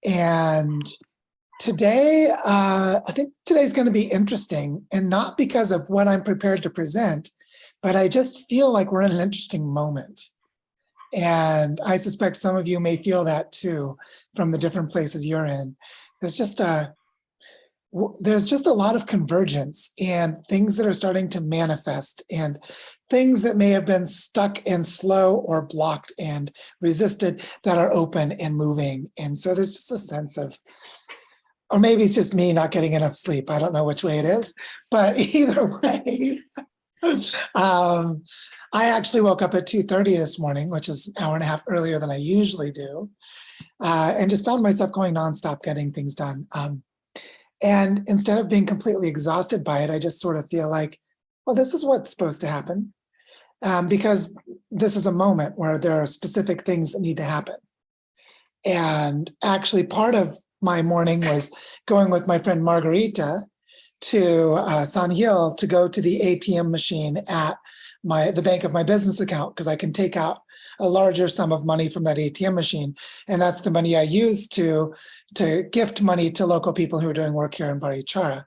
And today, I think today's going to be interesting, and not because of what I'm prepared to present, but I just feel like we're in an interesting moment. And I suspect some of you may feel that too from the different places you're in. There's just a lot of convergence and things that are starting to manifest, and things that may have been stuck and slow or blocked and resisted that are open and moving. And so there's just a sense of, or maybe it's just me not getting enough sleep. I don't know which way it is, but either way, I actually woke up at 2:30 this morning, which is an hour and a half earlier than I usually do, and just found myself going nonstop getting things done. And instead of being completely exhausted by it, I just sort of feel like, well, this is what's supposed to happen, because this is a moment where there are specific things that need to happen. And actually, part of my morning was going with my friend Margarita to San Gil to go to the ATM machine at the bank of my business account, because I can take out a larger sum of money from that ATM machine. And that's the money I use to gift money to local people who are doing work here in Barichara.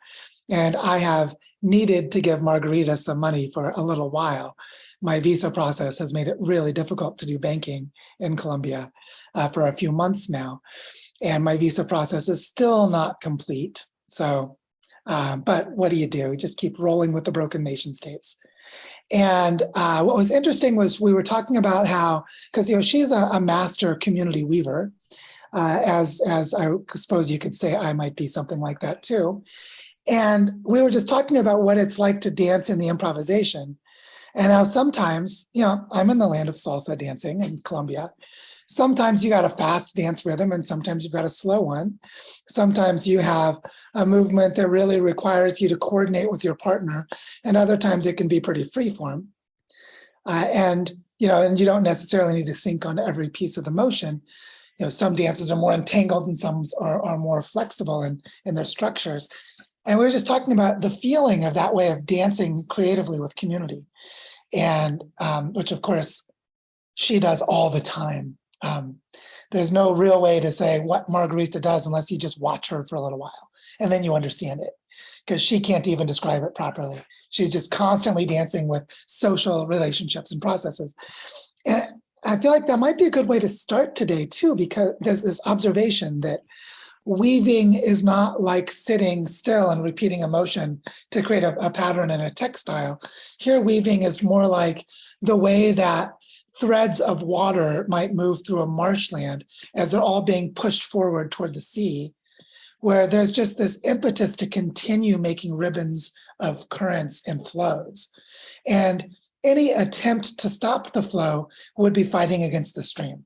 And I have needed to give Margarita some money for a little while. My visa process has made it really difficult to do banking in Colombia for a few months now. And my visa process is still not complete. So, but what do? You just keep rolling with the broken nation states. And what was interesting was we were talking about how, because she's a master community weaver, as I suppose you could say I might be something like that too. And we were just talking about what it's like to dance in the improvisation, and how sometimes, I'm in the land of salsa dancing in Colombia. Sometimes you got a fast dance rhythm, and sometimes you've got a slow one. Sometimes you have a movement that really requires you to coordinate with your partner, and other times it can be pretty freeform. And you don't necessarily need to sync on every piece of the motion. Some dances are more entangled, and some are more flexible in their structures. And we were just talking about the feeling of that way of dancing creatively with community, and which of course she does all the time. There's no real way to say what Margarita does unless you just watch her for a little while, and then you understand it, because she can't even describe it properly. She's just constantly dancing with social relationships and processes. And I feel like that might be a good way to start today too, because there's this observation that weaving is not like sitting still and repeating a motion to create a pattern in a textile. Here, weaving is more like the way that threads of water might move through a marshland as they're all being pushed forward toward the sea, where there's just this impetus to continue making ribbons of currents and flows. And any attempt to stop the flow would be fighting against the stream.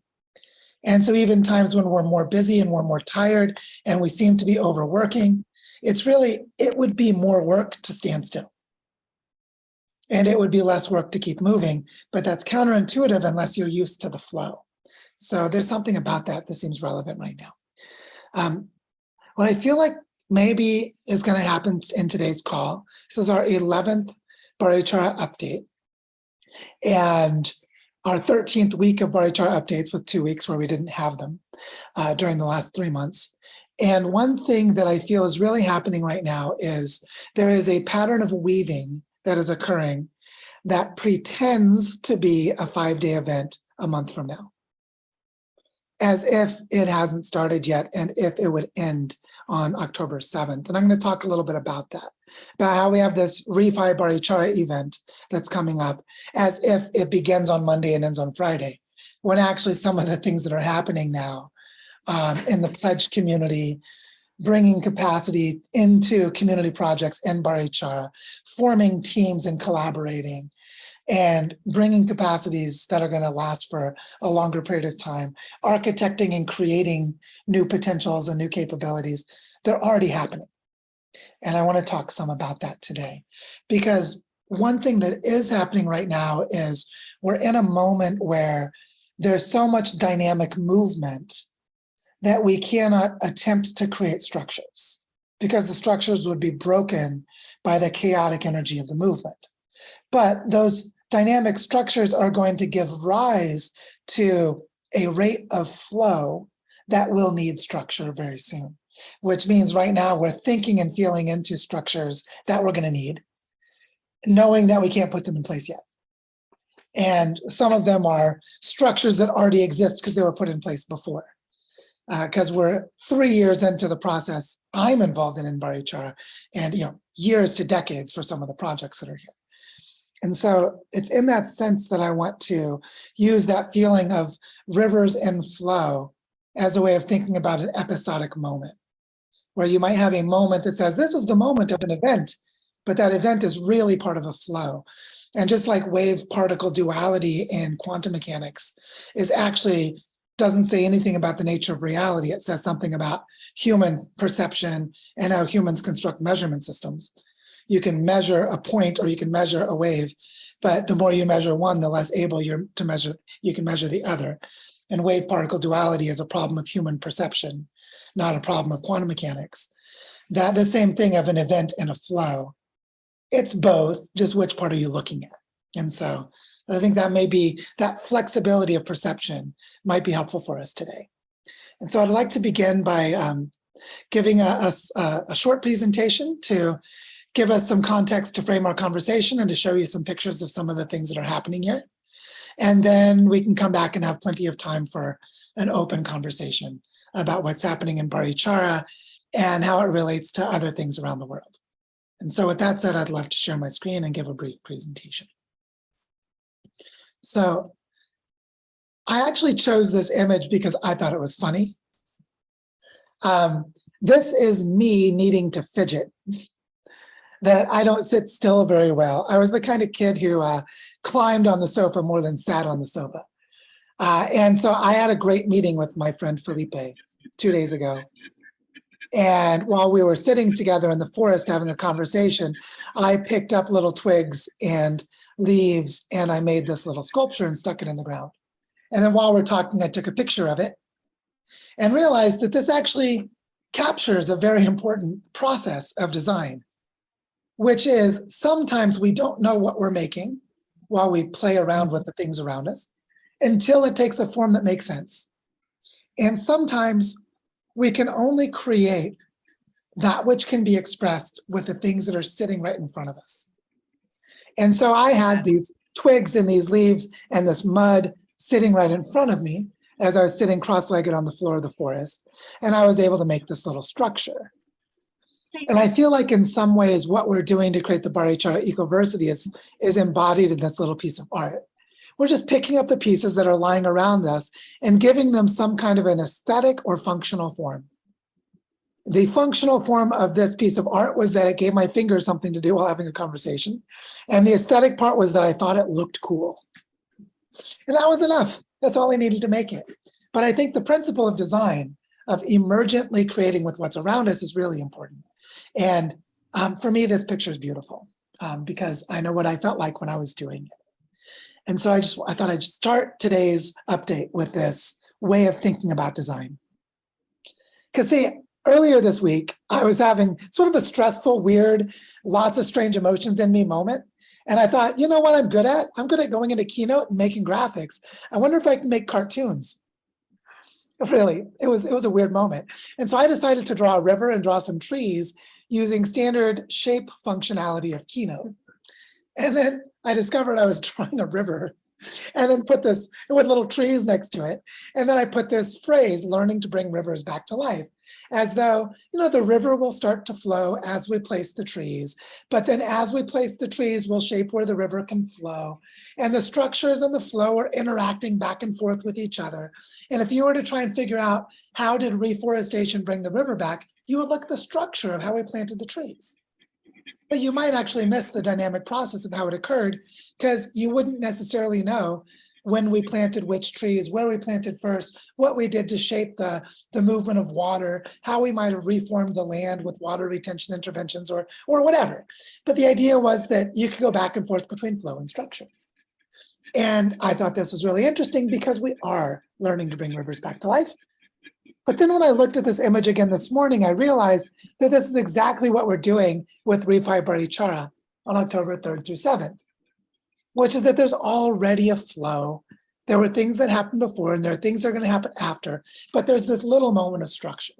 And so even times when we're more busy and we're more tired and we seem to be overworking, it would be more work to stand still. And it would be less work to keep moving, but that's counterintuitive unless you're used to the flow. So there's something about that seems relevant right now. What I feel like maybe is going to happen in today's call, this is our 11th Barichara update, and our 13th week of Barichara updates, with 2 weeks where we didn't have them during the last 3 months. And one thing that I feel is really happening right now is there is a pattern of weaving that is occurring that pretends to be a 5-day event a month from now, as if it hasn't started yet, and if it would end on October 7th. And I'm going to talk a little bit about that, about how we have this Refi Barichara event that's coming up as if it begins on Monday and ends on Friday, when actually some of the things that are happening now in the pledge community, bringing capacity into community projects in Barichara, forming teams and collaborating, and bringing capacities that are going to last for a longer period of time, architecting and creating new potentials and new capabilities. They're already happening. And I want to talk some about that today, because one thing that is happening right now is we're in a moment where there's so much dynamic movement that we cannot attempt to create structures, because the structures would be broken by the chaotic energy of the movement. But those dynamic structures are going to give rise to a rate of flow that will need structure very soon, which means right now we're thinking and feeling into structures that we're going to need, knowing that we can't put them in place yet. And some of them are structures that already exist because they were put in place before. Because we're 3 years into the process I'm involved in Barichara, and years to decades for some of the projects that are here. And so it's in that sense that I want to use that feeling of rivers and flow as a way of thinking about an episodic moment, where you might have a moment that says, this is the moment of an event, but that event is really part of a flow. And just like wave-particle duality in quantum mechanics is actually doesn't say anything about the nature of reality. It says something about human perception and how humans construct measurement systems. You can measure a point or you can measure a wave, but the more you measure one, the less able you can measure the other. And wave-particle duality is a problem of human perception, not a problem of quantum mechanics. That the same thing of an event and a flow. It's both, just which part are you looking at? And so I think that maybe that flexibility of perception might be helpful for us today. And so I'd like to begin by giving a short presentation to give us some context to frame our conversation and to show you some pictures of some of the things that are happening here. And then we can come back and have plenty of time for an open conversation about what's happening in Barichara and how it relates to other things around the world. And so with that said, I'd love to share my screen and give a brief presentation. So I actually chose this image because I thought it was funny. This is me needing to fidget, that I don't sit still very well. I was the kind of kid who climbed on the sofa more than sat on the sofa. And so I had a great meeting with my friend Felipe 2 days ago. And while we were sitting together in the forest having a conversation, I picked up little twigs and leaves and I made this little sculpture and stuck it in the ground. And then while we're talking, I took a picture of it and realized that this actually captures a very important process of design, which is sometimes we don't know what we're making while we play around with the things around us until it takes a form that makes sense. And sometimes we can only create that which can be expressed with the things that are sitting right in front of us. And so I had these twigs and these leaves and this mud sitting right in front of me as I was sitting cross-legged on the floor of the forest. And I was able to make this little structure. And I feel like in some ways what we're doing to create the Barichara Ecoversity is embodied in this little piece of art. We're just picking up the pieces that are lying around us and giving them some kind of an aesthetic or functional form. The functional form of this piece of art was that it gave my fingers something to do while having a conversation. And the aesthetic part was that I thought it looked cool. And that was enough. That's all I needed to make it. But I think the principle of design, of emergently creating with what's around us, is really important. And for me, this picture is beautiful because I know what I felt like when I was doing it. And so I thought I'd start today's update with this way of thinking about design. Because see, earlier this week, I was having sort of a stressful, weird, lots of strange emotions in me moment. And I thought, you know what I'm good at? I'm good at going into Keynote and making graphics. I wonder if I can make cartoons. Really, it was a weird moment. And so I decided to draw a river and draw some trees using standard shape functionality of Keynote. And then I discovered I was drawing a river and then put this with little trees next to it. And then I put this phrase, learning to bring rivers back to life, as though, the river will start to flow as we place the trees. But then as we place the trees, we'll shape where the river can flow. And the structures and the flow are interacting back and forth with each other. And if you were to try and figure out how did reforestation bring the river back, you would look at the structure of how we planted the trees. But you might actually miss the dynamic process of how it occurred because you wouldn't necessarily know when we planted which trees, where we planted first, what we did to shape the movement of water, how we might have reformed the land with water retention interventions or whatever. But the idea was that you could go back and forth between flow and structure. And I thought this was really interesting because we are learning to bring rivers back to life. But then when I looked at this image again this morning, I realized that this is exactly what we're doing with Refi Barichara on October 3rd through 7th, which is that there's already a flow There were things that happened before, and there are things that are going to happen after, but there's this little moment of structure.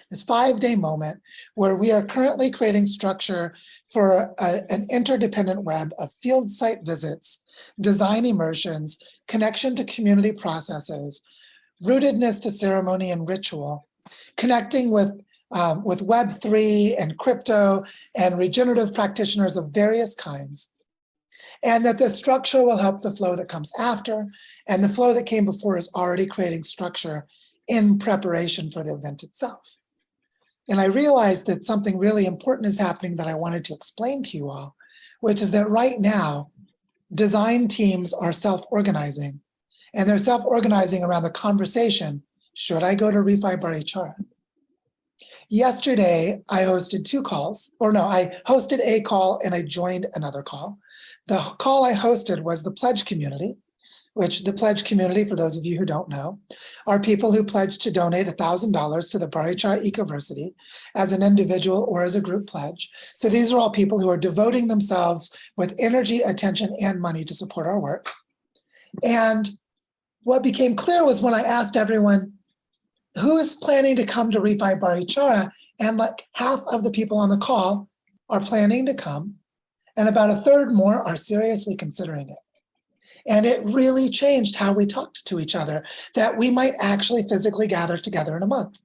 This 5-day moment where we are currently creating structure for an interdependent web of field site visits, design immersions, connection to community processes, rootedness to ceremony and ritual, connecting with Web3 and crypto and regenerative practitioners of various kinds. And that the structure will help the flow that comes after, and the flow that came before is already creating structure in preparation for the event itself. And I realized that something really important is happening that I wanted to explain to you all, which is that right now, design teams are self-organizing, and they're self-organizing around the conversation, should I go to Refi Barichara? Yesterday, I hosted 2 calls, I hosted a call and I joined another call. The call I hosted was the pledge community, which the pledge community, for those of you who don't know, are people who pledge to donate $1,000 to the Barichara Ecoversity as an individual or as a group pledge. So these are all people who are devoting themselves with energy, attention, and money to support our work. And what became clear was when I asked everyone, who is planning to come to Refi Barichara? And like half of the people on the call are planning to come, and about a third more are seriously considering it. And it really changed how we talked to each other, that we might actually physically gather together in a month.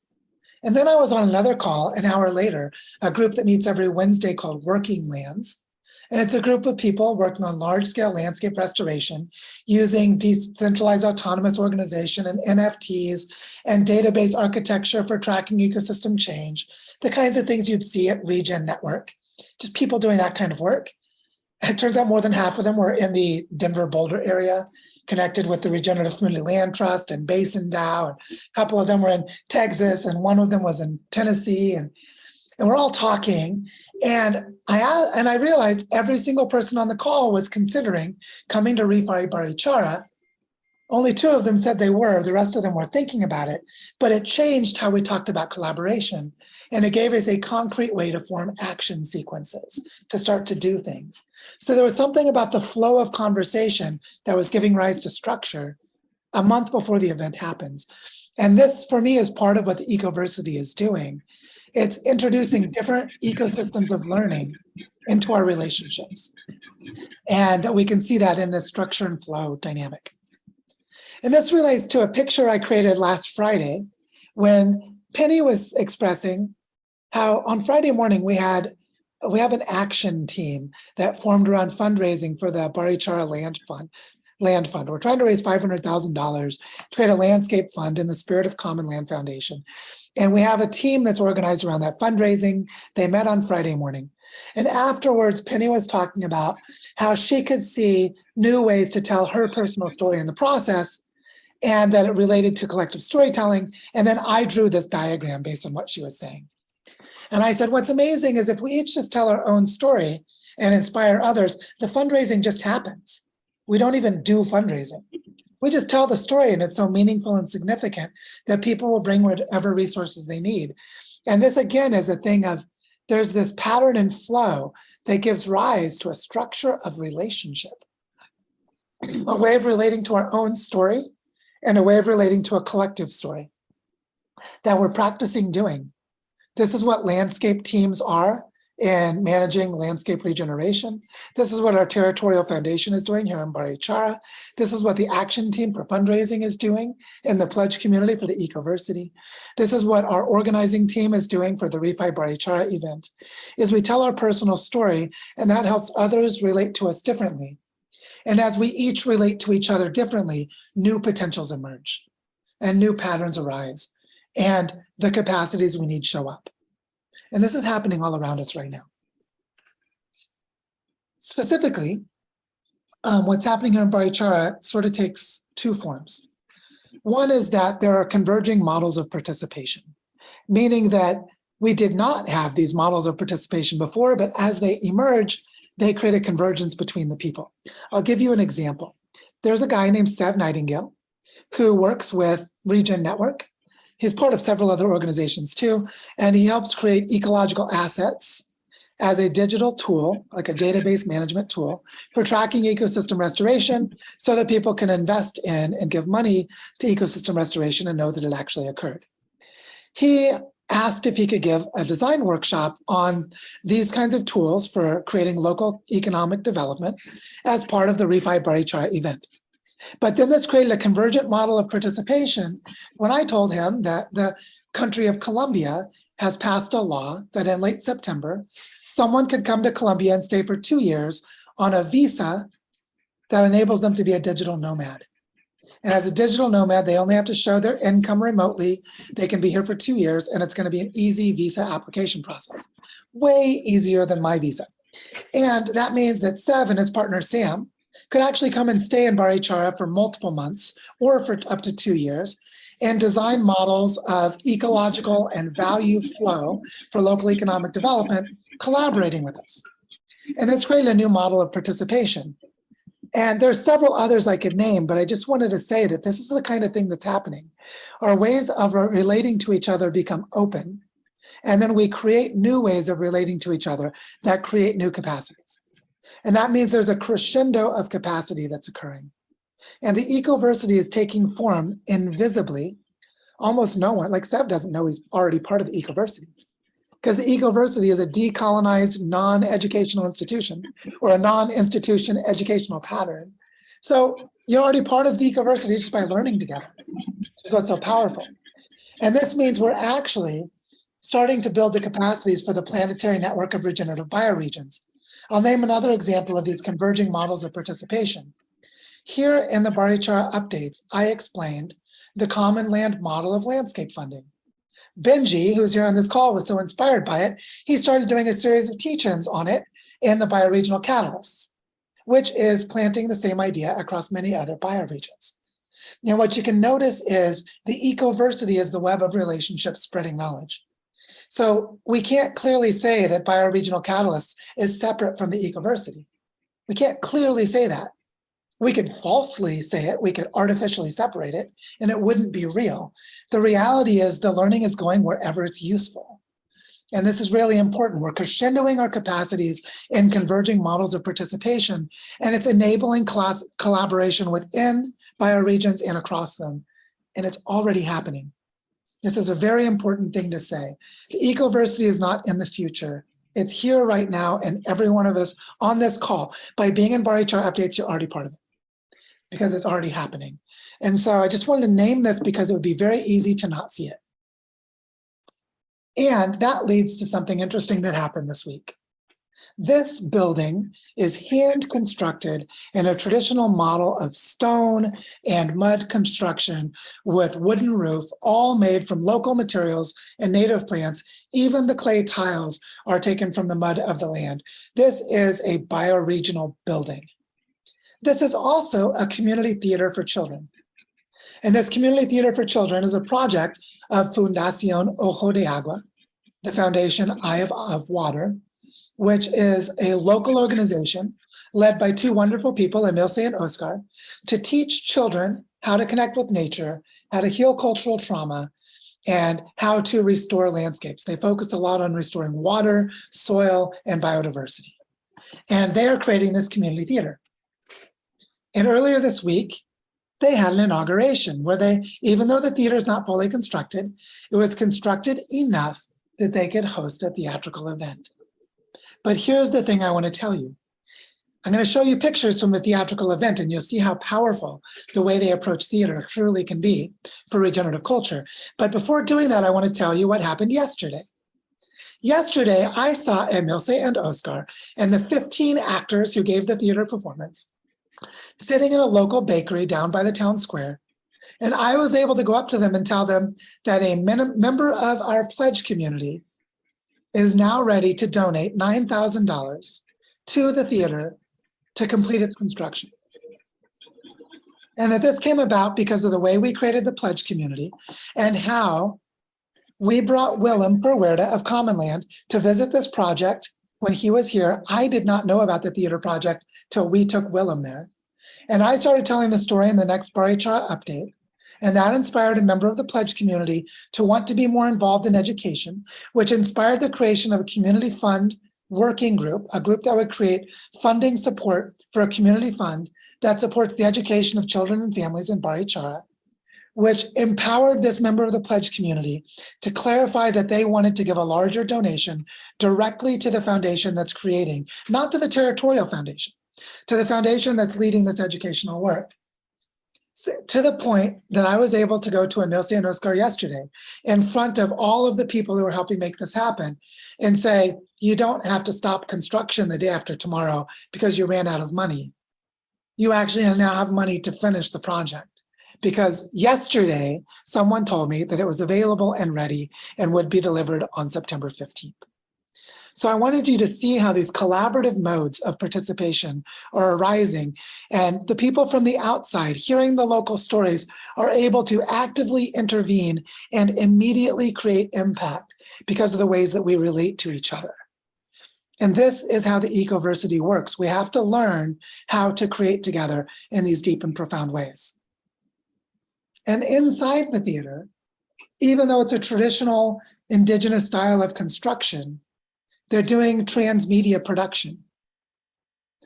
And then I was on another call an hour later, a group that meets every Wednesday called Working Lands. And it's a group of people working on large-scale landscape restoration using decentralized autonomous organization and NFTs and database architecture for tracking ecosystem change, the kinds of things you'd see at Regen Network, just people doing that kind of work. It turns out more than half of them were in the Denver Boulder area, connected with the Regenerative Community Land Trust and Basin DAO. And a couple of them were in Texas, and one of them was in Tennessee. And we're all talking. And I realized every single person on the call was considering coming to Refi Barichara. Only 2 of them said they were, the rest of them were thinking about it, but it changed how we talked about collaboration. And it gave us a concrete way to form action sequences to start to do things. So there was something about the flow of conversation that was giving rise to structure a month before the event happens. And this, for me, is part of what the Ecoversity is doing. It's introducing different ecosystems of learning into our relationships. And we can see that in this structure and flow dynamic. And this relates to a picture I created last Friday when Penny was expressing how on Friday morning we have an action team that formed around fundraising for the Barichara Land Fund. We're trying to raise $500,000 to create a landscape fund in the spirit of Common Land Foundation. And we have a team that's organized around that fundraising. They met on Friday morning. And afterwards, Penny was talking about how she could see new ways to tell her personal story in the process, and that it related to collective storytelling. And then I drew this diagram based on what she was saying. And I said, what's amazing is if we each just tell our own story and inspire others, the fundraising just happens. We don't even do fundraising. We just tell the story, and it's so meaningful and significant that people will bring whatever resources they need. And this, again, is a thing of there's this pattern and flow that gives rise to a structure of relationship, a way of relating to our own story and a way of relating to a collective story that we're practicing doing. This is what landscape teams are in managing landscape regeneration. This is what our territorial foundation is doing here in Barichara. This is what the action team for fundraising is doing in the pledge community for the Ecoversity. This is what our organizing team is doing for the Refi Barichara event, is we tell our personal story, and that helps others relate to us differently. And as we each relate to each other differently, new potentials emerge and new patterns arise, and the capacities we need show up. And this is happening all around us right now. Specifically, what's happening here in Barichara sort of takes 2 forms. One is that there are converging models of participation, meaning that we did not have these models of participation before, but as they emerge, they create a convergence between the people. I'll give you an example. There's a guy named Sev Nightingale who works with Regen Network. He's part of several other organizations too, and he helps create ecological assets as a digital tool, like a database management tool, for tracking ecosystem restoration so that people can invest in and give money to ecosystem restoration and know that it actually occurred. He asked if he could give a design workshop on these kinds of tools for creating local economic development as part of the Refi Barichara event. But then this created a convergent model of participation when I told him that the country of Colombia has passed a law that in late September, someone could come to Colombia and stay for 2 years on a visa that enables them to be a digital nomad. And as a digital nomad, they only have to show their income remotely. They can be here for 2 years, and it's going to be an easy visa application process, way easier than my visa. And that means that Sev and his partner Sam could actually come and stay in Barichara for multiple months or for up to 2 years and design models of ecological and value flow for local economic development, collaborating with us. And this created a new model of participation. And there's several others I could name, but I just wanted to say that this is the kind of thing that's happening. Our ways of relating to each other become open, and then we create new ways of relating to each other that create new capacities. And that means there's a crescendo of capacity that's occurring. And the Ecoversity is taking form invisibly. Almost no one, like Seb doesn't know he's already part of the Ecoversity, because the Ecoversity is a decolonized non-educational institution or a non-institution educational pattern. So you're already part of the Ecoversity just by learning together. That's what's so powerful. And this means we're actually starting to build the capacities for the planetary network of regenerative bioregions. I'll name another example of these converging models of participation. Here in the Barichara updates, I explained the common land model of landscape funding. Benji, who's here on this call, was so inspired by it, he started doing a series of teach-ins on it in the bioregional catalysts, which is planting the same idea across many other bioregions. Now, what you can notice is the Ecoversity is the web of relationships spreading knowledge. So we can't clearly say that bioregional catalysts is separate from the Ecoversity. We can't clearly say that. We could falsely say it, we could artificially separate it, and it wouldn't be real. The reality is the learning is going wherever it's useful. And this is really important. We're crescendoing our capacities in converging models of participation, and it's enabling collaboration within bioregions and across them. And it's already happening. This is a very important thing to say. The Ecoversity is not in the future. It's here right now, and every one of us on this call, by being in Barichara updates, you're already part of it, because it's already happening. And so I just wanted to name this because it would be very easy to not see it. And that leads to something interesting that happened this week. This building is hand constructed in a traditional model of stone and mud construction with wooden roof, all made from local materials and native plants. Even the clay tiles are taken from the mud of the land. This is a bioregional building. This is also a community theater for children. And this community theater for children is a project of Fundación Ojo de Agua, the Foundation Eye of Water, which is a local organization led by two wonderful people, Emilce and Oscar, to teach children how to connect with nature, how to heal cultural trauma, and how to restore landscapes. They focus a lot on restoring water, soil, and biodiversity. And they are creating this community theater. And earlier this week, they had an inauguration where they, even though the theater is not fully constructed, it was constructed enough that they could host a theatrical event. But here's the thing I want to tell you. I'm going to show you pictures from the theatrical event, and you'll see how powerful the way they approach theater truly can be for regenerative culture. But before doing that, I want to tell you what happened yesterday. Yesterday, I saw Emilce and Oscar and the 15 actors who gave the theater performance sitting in a local bakery down by the town square. And I was able to go up to them and tell them that a member of our pledge community is now ready to donate $9,000 to the theater to complete its construction. And that this came about because of the way we created the pledge community and how we brought Willem Perwerda of Commonland to visit this project when he was here. I did not know about the theater project till we took Willem there. And I started telling the story in the next Barichara update. And that inspired a member of the pledge community to want to be more involved in education, which inspired the creation of a community fund working group, a group that would create funding support for a community fund that supports the education of children and families in Barichara, which empowered this member of the pledge community to clarify that they wanted to give a larger donation directly to the foundation that's creating, not to the territorial foundation, to the foundation that's leading this educational work. So, to the point that I was able to go to Emilce and Oscar yesterday in front of all of the people who were helping make this happen and say, you don't have to stop construction the day after tomorrow because you ran out of money. You actually now have money to finish the project. Because yesterday, someone told me that it was available and ready and would be delivered on September 15th. So I wanted you to see how these collaborative modes of participation are arising, and the people from the outside hearing the local stories are able to actively intervene and immediately create impact because of the ways that we relate to each other. And this is how the Ecoversity works. We have to learn how to create together in these deep and profound ways. And inside the theater, even though it's a traditional indigenous style of construction, they're doing transmedia production.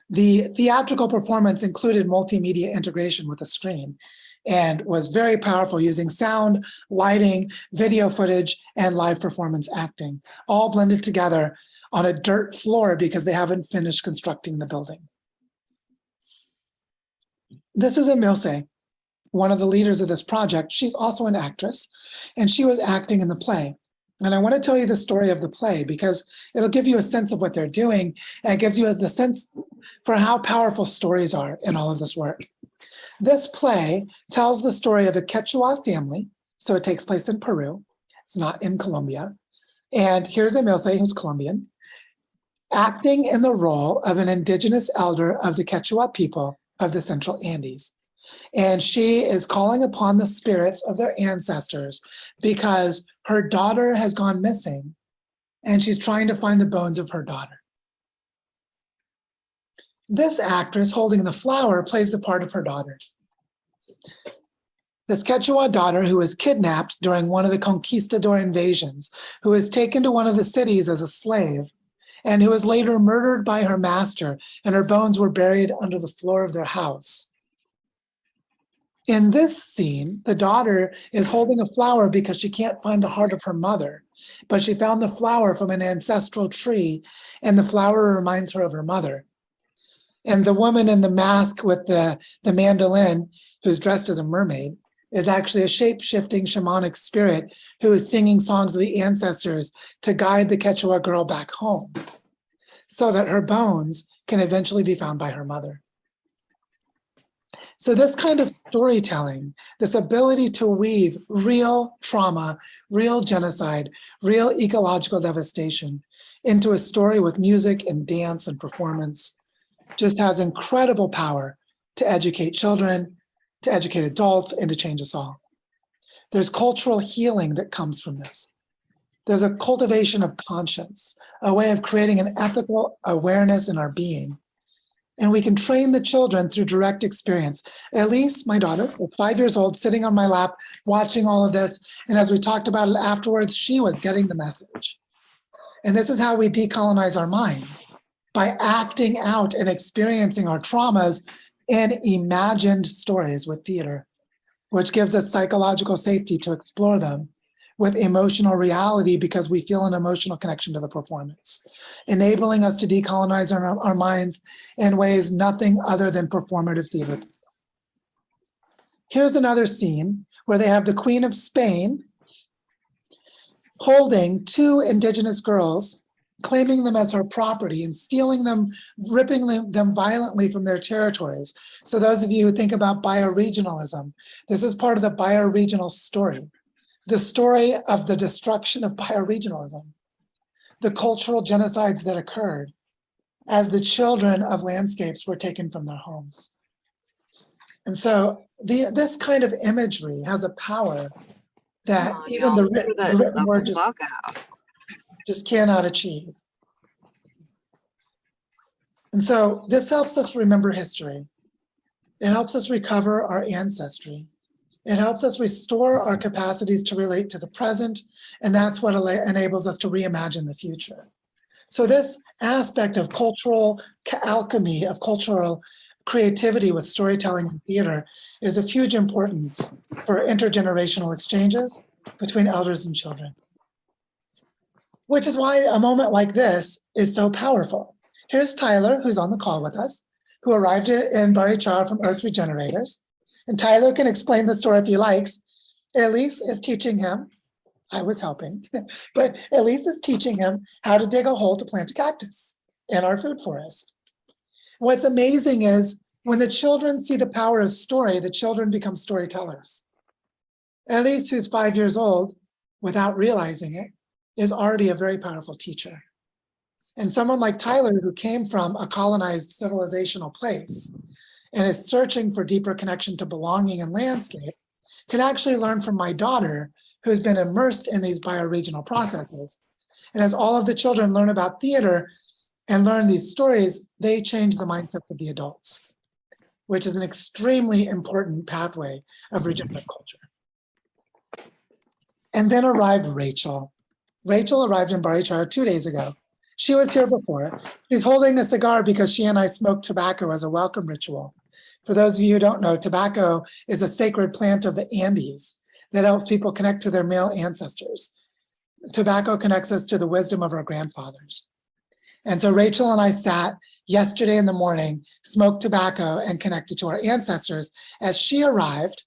The theatrical performance included multimedia integration with a screen and was very powerful, using sound, lighting, video footage, and live performance acting, all blended together on a dirt floor because they haven't finished constructing the building. This is Emilce, one of the leaders of this project. She's also an actress, and she was acting in the play. And I want to tell you the story of the play because it'll give you a sense of what they're doing, and it gives you the sense for how powerful stories are in all of this work. This play tells the story of a Quechua family, so it takes place in Peru. It's not in Colombia. And here's Emilce, who's Colombian, acting in the role of an indigenous elder of the Quechua people of the Central Andes. And she is calling upon the spirits of their ancestors because her daughter has gone missing and she's trying to find the bones of her daughter. This actress holding the flower plays the part of her daughter. This Quechua daughter who was kidnapped during one of the conquistador invasions, who was taken to one of the cities as a slave, and who was later murdered by her master, and her bones were buried under the floor of their house. In this scene, the daughter is holding a flower because she can't find the heart of her mother, but she found the flower from an ancestral tree, and the flower reminds her of her mother. And the woman in the mask with the mandolin, who's dressed as a mermaid, is actually a shape-shifting shamanic spirit who is singing songs of the ancestors to guide the Quechua girl back home so that her bones can eventually be found by her mother. So this kind of storytelling, this ability to weave real trauma, real genocide, real ecological devastation into a story with music and dance and performance just has incredible power to educate children, to educate adults, and to change us all. There's cultural healing that comes from this. There's a cultivation of conscience, a way of creating an ethical awareness in our being. And we can train the children through direct experience. Elise, my daughter, was 5 years old, sitting on my lap, watching all of this. And as we talked about it afterwards, she was getting the message. And this is how we decolonize our mind, by acting out and experiencing our traumas in imagined stories with theater, which gives us psychological safety to explore them with emotional reality because we feel an emotional connection to the performance, enabling us to decolonize our minds in ways nothing other than performative theater. Here's another scene where they have the Queen of Spain holding two indigenous girls, claiming them as her property and stealing them, ripping them violently from their territories. So those of you who think about bioregionalism, this is part of the bioregional story. The story of the destruction of bioregionalism, the cultural genocides that occurred as the children of landscapes were taken from their homes. And so this kind of imagery has a power that even the written word just cannot achieve. And so this helps us remember history. It helps us recover our ancestry. It helps us restore our capacities to relate to the present, and that's what enables us to reimagine the future. So this aspect of cultural alchemy, of cultural creativity with storytelling and theater is of huge importance for intergenerational exchanges between elders and children. Which is why a moment like this is so powerful. Here's Tyler, who's on the call with us, who arrived in Barichara from Earth Regenerators. And Tyler can explain the story if he likes. Elise is teaching him, I was helping, but Elise is teaching him how to dig a hole to plant a cactus in our food forest. What's amazing is when the children see the power of story, the children become storytellers. Elise, who's 5 years old, without realizing it, is already a very powerful teacher. And someone like Tyler, who came from a colonized civilizational place and is searching for deeper connection to belonging and landscape, can actually learn from my daughter, who's been immersed in these bioregional processes. And as all of the children learn about theater and learn these stories, they change the mindsets of the adults, which is an extremely important pathway of regenerative culture. And then arrived Rachel. Rachel arrived in Barichara 2 days ago. She was here before. She's holding a cigar because she and I smoke tobacco as a welcome ritual. For those of you who don't know, tobacco is a sacred plant of the Andes that helps people connect to their male ancestors. Tobacco connects us to the wisdom of our grandfathers. And so Rachel and I sat yesterday in the morning, smoked tobacco, and connected to our ancestors as she arrived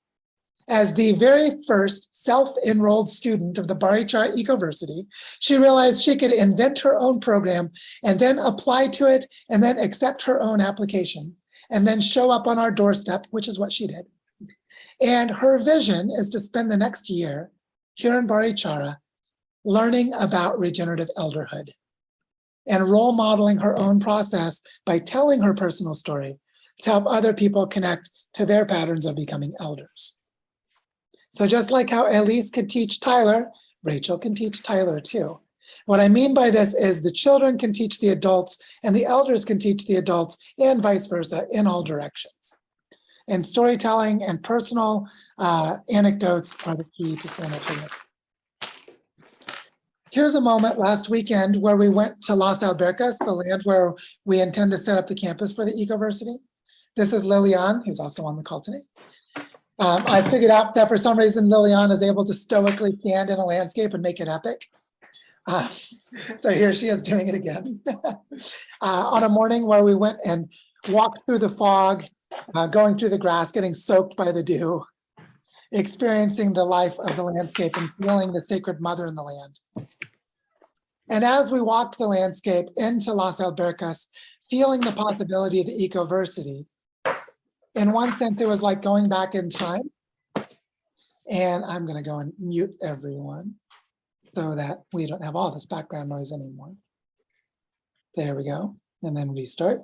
as the very first self-enrolled student of the Barichara Ecoversity. She realized she could invent her own program and then apply to it and then accept her own application and then show up on our doorstep, which is what she did. And her vision is to spend the next year here in Barichara learning about regenerative elderhood and role modeling her own process by telling her personal story to help other people connect to their patterns of becoming elders. So just like how Elise could teach Tyler, Rachel can teach Tyler too. What I mean by this is the children can teach the adults and the elders can teach the adults and vice versa in all directions. And storytelling and personal anecdotes are the key to simultaneity. Here's a moment last weekend where we went to Las Albercas, the land where we intend to set up the campus for the Ecoversity. This is Lilian, who's also on the call today. I figured out that for some reason Lilian is able to stoically stand in a landscape and make it epic. So here she is doing it again. On a morning where we went and walked through the fog, going through the grass, getting soaked by the dew, experiencing the life of the landscape and feeling the sacred mother in the land. And as we walked the landscape into Las Albercas, feeling the possibility of the Ecoversity, in one sense, it was like going back in time. And I'm going to go and mute everyone so that we don't have all this background noise anymore. There we go. And then restart.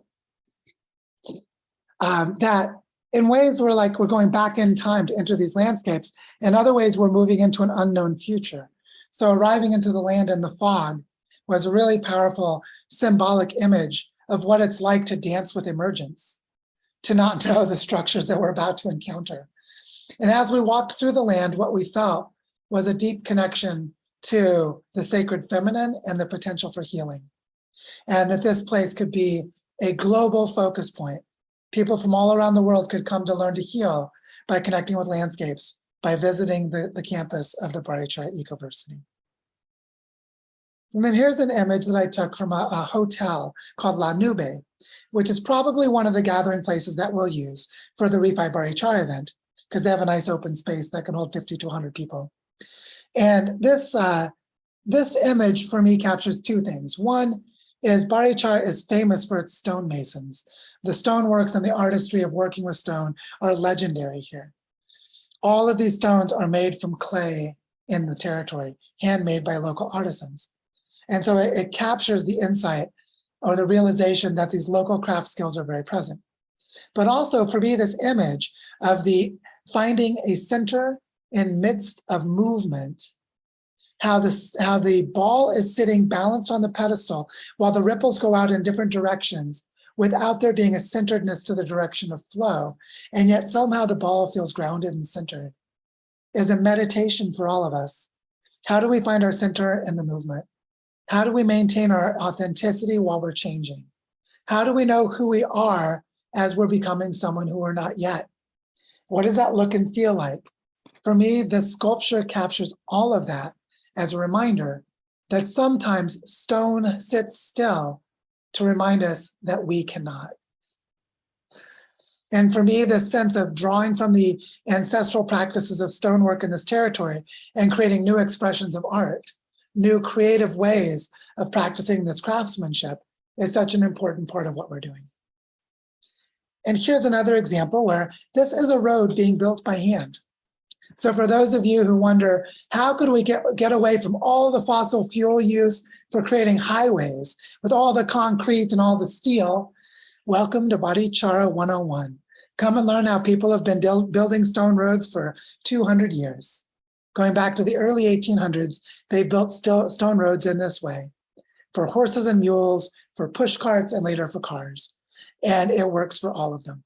That in ways we're like we're going back in time to enter these landscapes. In other ways, we're moving into an unknown future. So arriving into the land in the fog was a really powerful symbolic image of what it's like to dance with emergence, to not know the structures that we're about to encounter. And as we walked through the land, what we felt was a deep connection to the sacred feminine and the potential for healing. And that this place could be a global focus point. People from all around the world could come to learn to heal by connecting with landscapes, by visiting the campus of the Barichara Ecoversity. And then here's an image that I took from a hotel called La Nube, which is probably one of the gathering places that we'll use for the Refi Barichara event, because they have a nice open space that can hold 50 to 100 people. And this image for me captures two things. One is Barichara is famous for its stonemasons. The stoneworks and the artistry of working with stone are legendary here. All of these stones are made from clay in the territory, handmade by local artisans. And so it captures the insight or the realization that these local craft skills are very present. But also for me, this image of the finding a center in midst of movement, how the ball is sitting balanced on the pedestal while the ripples go out in different directions without there being a centeredness to the direction of flow. And yet somehow the ball feels grounded and centered, is a meditation for all of us. How do we find our center in the movement? How do we maintain our authenticity while we're changing? How do we know who we are as we're becoming someone who we're not yet? What does that look and feel like? For me, this sculpture captures all of that as a reminder that sometimes stone sits still to remind us that we cannot. And for me, this sense of drawing from the ancestral practices of stonework in this territory and creating new expressions of art, new creative ways of practicing this craftsmanship is such an important part of what we're doing. And here's another example where this is a road being built by hand. So for those of you who wonder, how could we get away from all the fossil fuel use for creating highways with all the concrete and all the steel? Welcome to Barichara 101. Come and learn how people have been building stone roads for 200 years. Going back to the early 1800s, they've built stone roads in this way for horses and mules, for push carts, and later for cars. And it works for all of them.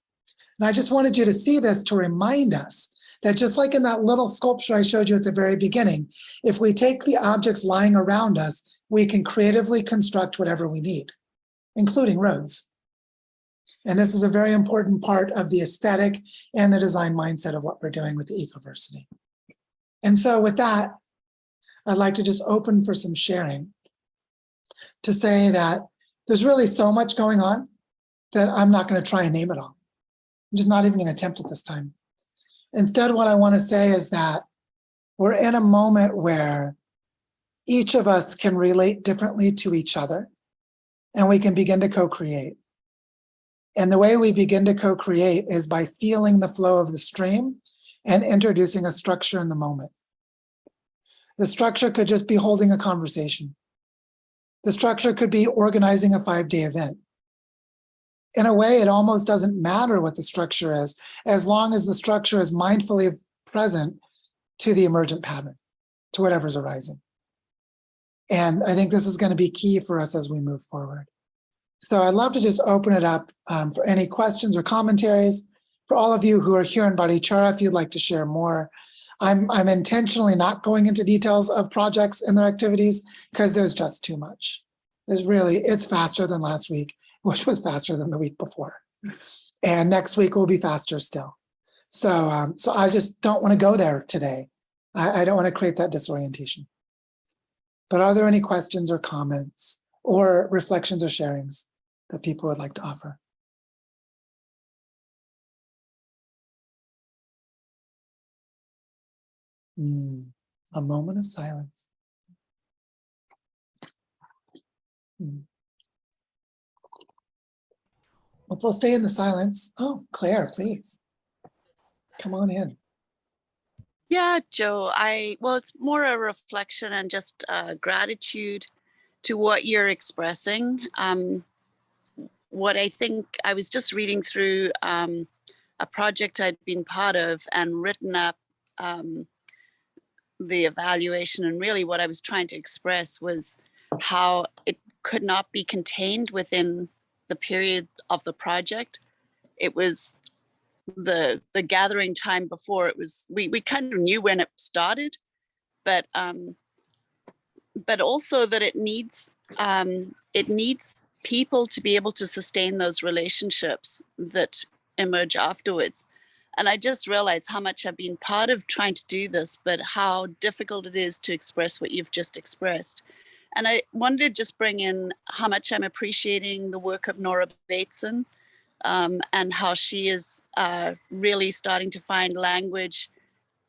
And I just wanted you to see this to remind us that just like in that little sculpture I showed you at the very beginning, if we take the objects lying around us, we can creatively construct whatever we need, including roads. And this is a very important part of the aesthetic and the design mindset of what we're doing with the Ecoversity. And so with that, I'd like to just open for some sharing to say that there's really so much going on that I'm not going to try and name it all. I'm just not even going to attempt it this time. Instead, what I want to say is that we're in a moment where each of us can relate differently to each other, and we can begin to co-create. And the way we begin to co-create is by feeling the flow of the stream and introducing a structure in the moment. The structure could just be holding a conversation. The structure could be organizing a 5-day event. In a way, it almost doesn't matter what the structure is, as long as the structure is mindfully present to the emergent pattern, to whatever's arising. And I think this is going to be key for us as we move forward. So I'd love to just open it up for any questions or commentaries. For all of you who are here in Barichara, if you'd like to share more, I'm intentionally not going into details of projects and their activities because there's just too much. It's faster than last week, which was faster than the week before. And next week will be faster still. So I just don't want to go there today. I don't want to create that disorientation. But are there any questions or comments or reflections or sharings that people would like to offer? A moment of silence. Well, we'll stay in the silence. Oh, Claire, please. Come on in. Yeah, Joe, well, it's more a reflection and just gratitude to what you're expressing. What I think, I was just reading through a project I'd been part of and written up the evaluation, and really what I was trying to express was how it could not be contained within the period of the project. It was the gathering time before it was, we kind of knew when it started, but also that it needs people to be able to sustain those relationships that emerge afterwards. And I just realized how much I've been part of trying to do this, but how difficult it is to express what you've just expressed. And I wanted to just bring in how much I'm appreciating the work of Nora Bateson, and how she is really starting to find language,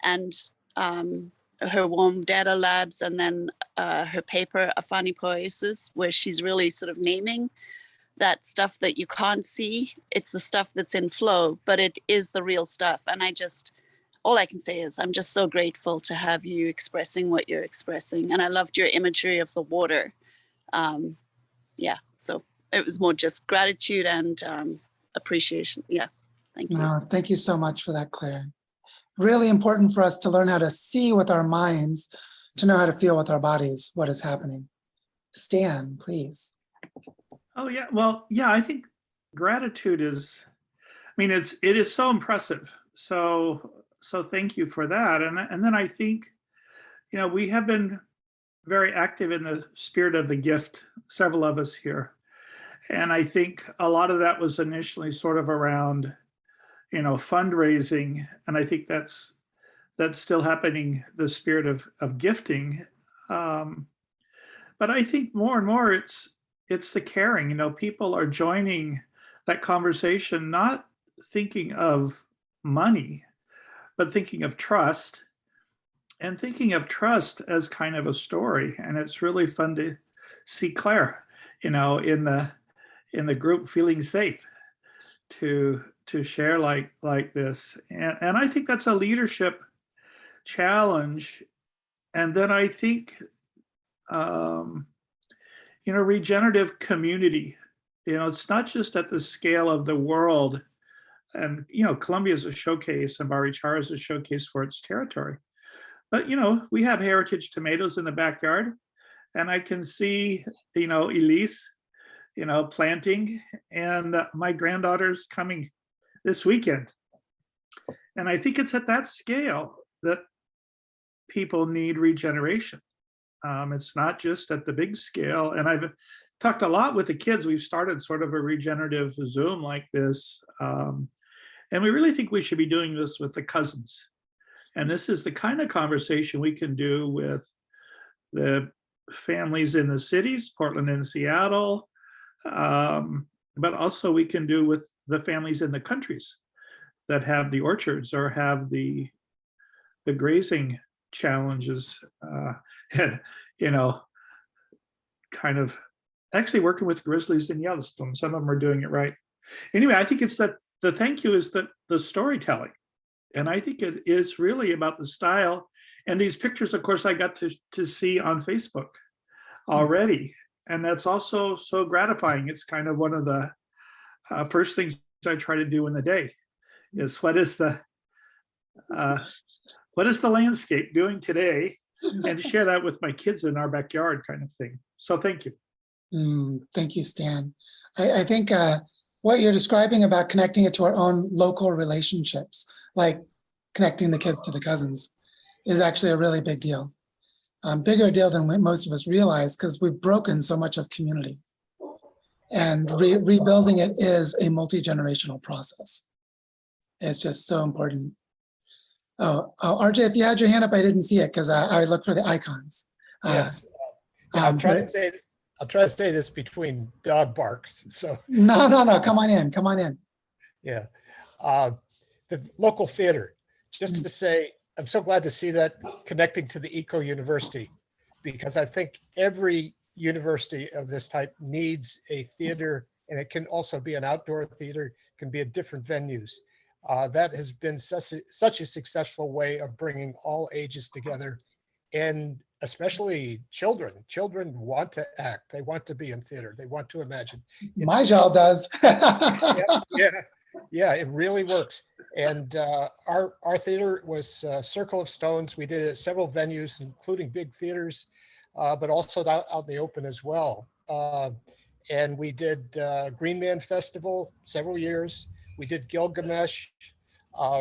and her warm data labs, and then her paper, Afani Poesis, where she's really sort of naming that stuff that you can't see. It's the stuff that's in flow, but it is the real stuff. And all I can say is I'm just so grateful to have you expressing what you're expressing. And I loved your imagery of the water. Yeah, so it was more just gratitude and appreciation. Yeah, thank you. No, thank you so much for that, Claire. Really important for us to learn how to see with our minds, to know how to feel with our bodies what is happening. Stan, please. Oh yeah, well, yeah, I think gratitude is, I mean, it is so impressive. So thank you for that. And then I think, we have been very active in the spirit of the gift, several of us here. And I think a lot of that was initially sort of around, fundraising. And I think that's still happening, the spirit of gifting. But I think more and more it's the caring. People are joining that conversation, not thinking of money, but thinking of trust, and thinking of trust as kind of a story. And it's really fun to see Claire, in the group, feeling safe to share like this. And I think that's a leadership challenge. And then I think regenerative community, it's not just at the scale of the world. And, Colombia is a showcase and Barichara is a showcase for its territory. But, we have heritage tomatoes in the backyard. And I can see, Elise, planting, and my granddaughter's coming this weekend. And I think it's at that scale that people need regeneration. It's not just at the big scale. And I've talked a lot with the kids. We've started sort of a regenerative Zoom like this. And we really think we should be doing this with the cousins. And this is the kind of conversation we can do with the families in the cities, Portland and Seattle, but also we can do with the families in the countries that have the orchards or have the grazing challenges, and kind of actually working with grizzlies in Yellowstone. Some of them are doing it right. Anyway, I think it's that the thank you is the storytelling. And I think it is really about the style. And these pictures, of course, I got to see on Facebook already. And that's also so gratifying. It's kind of one of the first things I try to do in the day is what is the landscape doing today, and to share that with my kids in our backyard kind of thing. So thank you. Thank you, Stan. I think what you're describing about connecting it to our own local relationships, like connecting the kids to the cousins, is actually a really big deal. Bigger deal than most of us realize, because we've broken so much of community. And rebuilding it is a multi-generational process. It's just so important. Oh, RJ, if you had your hand up, I didn't see it because I looked for the icons. Yes. I'll try to say this between dog barks. So no. Come on in. Yeah. The local theater, just to say, I'm so glad to see that connecting to the Ecoversity, because I think every university of this type needs a theater, and it can also be an outdoor theater, can be at different venues. That has been such a successful way of bringing all ages together, and especially children. Children want to act. They want to be in theater. They want to imagine. My child does. Yeah, it really works. And our theater was Circle of Stones. We did it at several venues, including big theaters, but also out in the open as well. And we did Green Man Festival several years. We did Gilgamesh.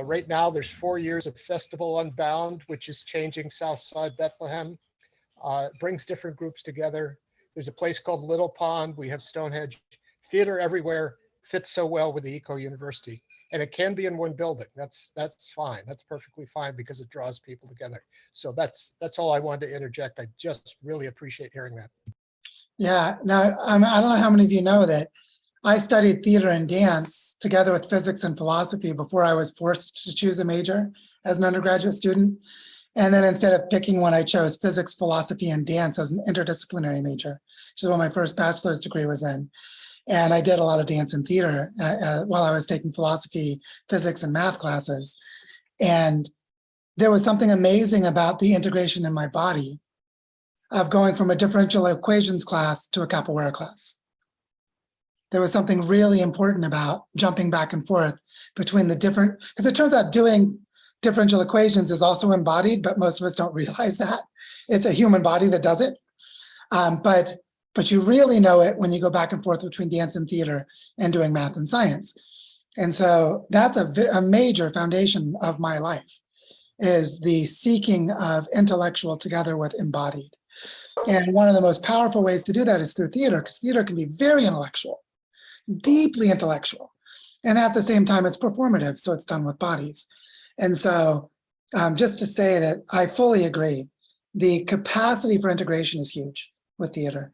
Right now, there's 4 years of Festival Unbound, which is changing Southside Bethlehem. It brings different groups together. There's a place called Little Pond. We have Stonehenge. Theater everywhere fits so well with the Ecoversity. And it can be in one building. That's fine. That's perfectly fine because it draws people together. So that's all I wanted to interject. I just really appreciate hearing that. Yeah. Now, I don't know how many of you know that I studied theater and dance together with physics and philosophy before I was forced to choose a major as an undergraduate student. And then instead of picking one, I chose physics, philosophy, and dance as an interdisciplinary major, which is what my first bachelor's degree was in. And I did a lot of dance and theater while I was taking philosophy, physics, and math classes. And there was something amazing about the integration in my body of going from a differential equations class to a capoeira class. There was something really important about jumping back and forth between the different, because it turns out doing differential equations is also embodied, but most of us don't realize that. It's a human body that does it. But you really know it when you go back and forth between dance and theater and doing math and science. And so that's a major foundation of my life, is the seeking of intellectual together with embodied. And one of the most powerful ways to do that is through theater, because theater can be very intellectual, deeply intellectual. And at the same time, it's performative, so it's done with bodies. And so just to say that I fully agree, the capacity for integration is huge with theater.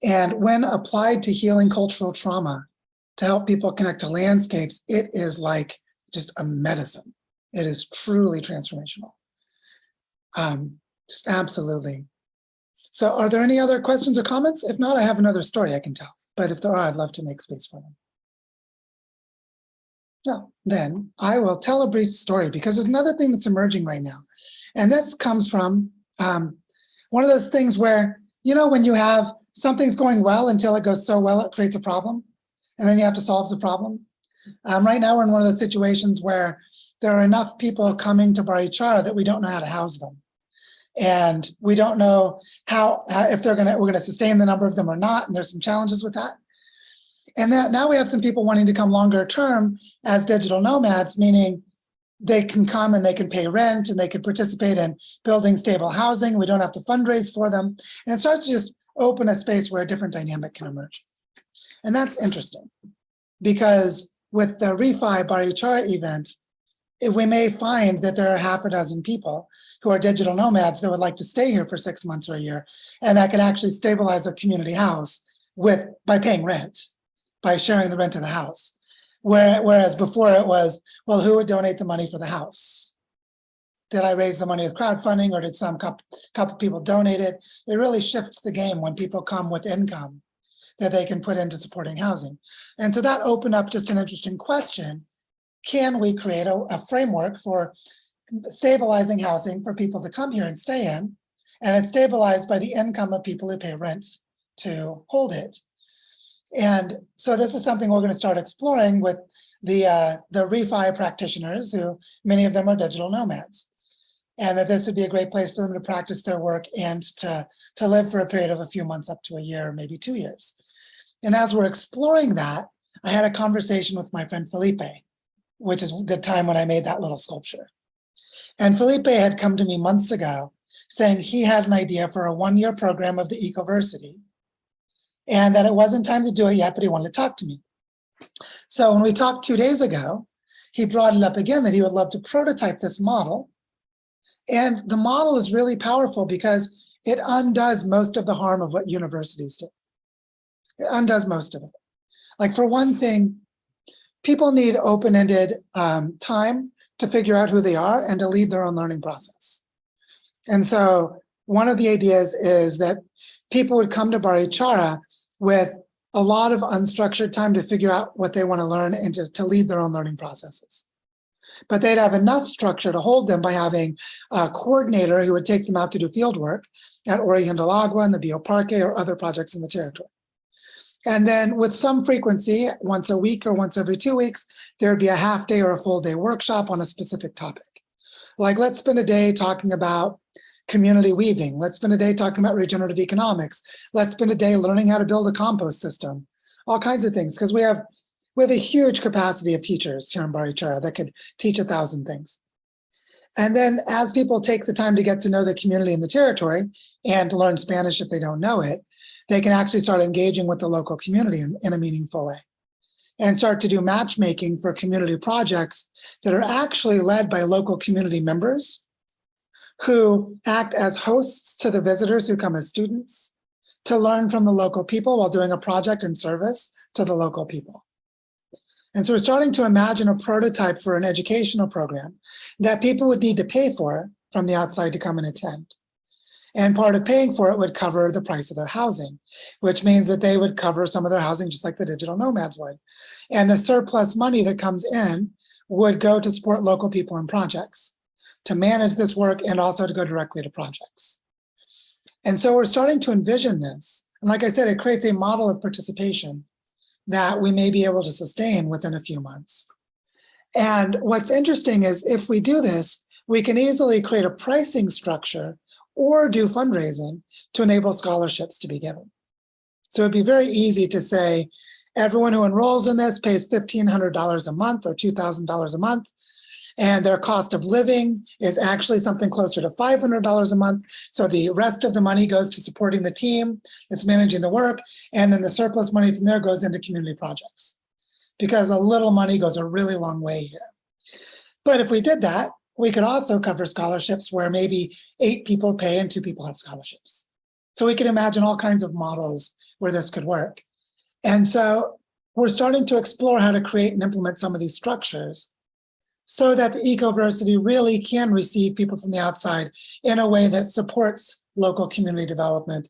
And when applied to healing cultural trauma, to help people connect to landscapes, it is like just a medicine. It is truly transformational. Just absolutely. So are there any other questions or comments? If not, I have another story I can tell. But if there are, I'd love to make space for them. No, then I will tell a brief story, because there's another thing that's emerging right now. And this comes from one of those things where, you know, when you have something's going well until it goes so well, it creates a problem. And then you have to solve the problem. Right now, we're in one of those situations where there are enough people coming to Barichara that we don't know how to house them. And we don't know how if we're gonna sustain the number of them or not, and there's some challenges with that. And that now we have some people wanting to come longer term as digital nomads, meaning they can come and they can pay rent and they can participate in building stable housing. We don't have to fundraise for them. And it starts to just open a space where a different dynamic can emerge. And that's interesting, because with the Refi Barichara event, we may find that there are half a dozen people who are digital nomads that would like to stay here for 6 months or a year, and that can actually stabilize a community house by paying rent, by sharing the rent of the house. Whereas before it was, well, who would donate the money for the house? Did I raise the money with crowdfunding, or did some couple people donate it? It really shifts the game when people come with income that they can put into supporting housing. And so that opened up just an interesting question. Can we create a framework for stabilizing housing for people to come here and stay in? And it's stabilized by the income of people who pay rent to hold it. And so this is something we're going to start exploring with the Refi practitioners, who many of them are digital nomads. And that this would be a great place for them to practice their work and to live for a period of a few months up to a year, maybe 2 years. And as we're exploring that, I had a conversation with my friend Felipe, which is the time when I made that little sculpture. And Felipe had come to me months ago saying he had an idea for a 1-year program of the Ecoversity, and that it wasn't time to do it yet, but he wanted to talk to me. So when we talked 2 days ago, he brought it up again that he would love to prototype this model. And the model is really powerful because it undoes most of the harm of what universities do. It undoes most of it. Like, for one thing, people need open-ended time to figure out who they are and to lead their own learning process. And so one of the ideas is that people would come to Barichara with a lot of unstructured time to figure out what they want to learn and to lead their own learning processes. But they'd have enough structure to hold them by having a coordinator who would take them out to do field work at Origen del Agua and the Bioparque or other projects in the territory. And then with some frequency, once a week or once every 2 weeks, there would be a half day or a full day workshop on a specific topic. Like, let's spend a day talking about community weaving. Let's spend a day talking about regenerative economics. Let's spend a day learning how to build a compost system, all kinds of things, because we have a huge capacity of teachers here in Barichara that could teach 1,000 things. And then as people take the time to get to know the community in the territory and learn Spanish if they don't know it, they can actually start engaging with the local community in a meaningful way and start to do matchmaking for community projects that are actually led by local community members who act as hosts to the visitors who come as students to learn from the local people while doing a project in service to the local people. And so we're starting to imagine a prototype for an educational program that people would need to pay for from the outside to come and attend. And part of paying for it would cover the price of their housing, which means that they would cover some of their housing just like the digital nomads would. And the surplus money that comes in would go to support local people and projects, to manage this work and also to go directly to projects. And so we're starting to envision this. And like I said, it creates a model of participation that we may be able to sustain within a few months. And what's interesting is if we do this, we can easily create a pricing structure or do fundraising to enable scholarships to be given. So it'd be very easy to say, everyone who enrolls in this pays $1,500 a month or $2,000 a month, and their cost of living is actually something closer to $500 a month. So the rest of the money goes to supporting the team that's managing the work, and then the surplus money from there goes into community projects, because a little money goes a really long way here. But if we did that, we could also cover scholarships where maybe 8 people pay and 2 people have scholarships. So we could imagine all kinds of models where this could work. And so we're starting to explore how to create and implement some of these structures so that the Ecoversity really can receive people from the outside in a way that supports local community development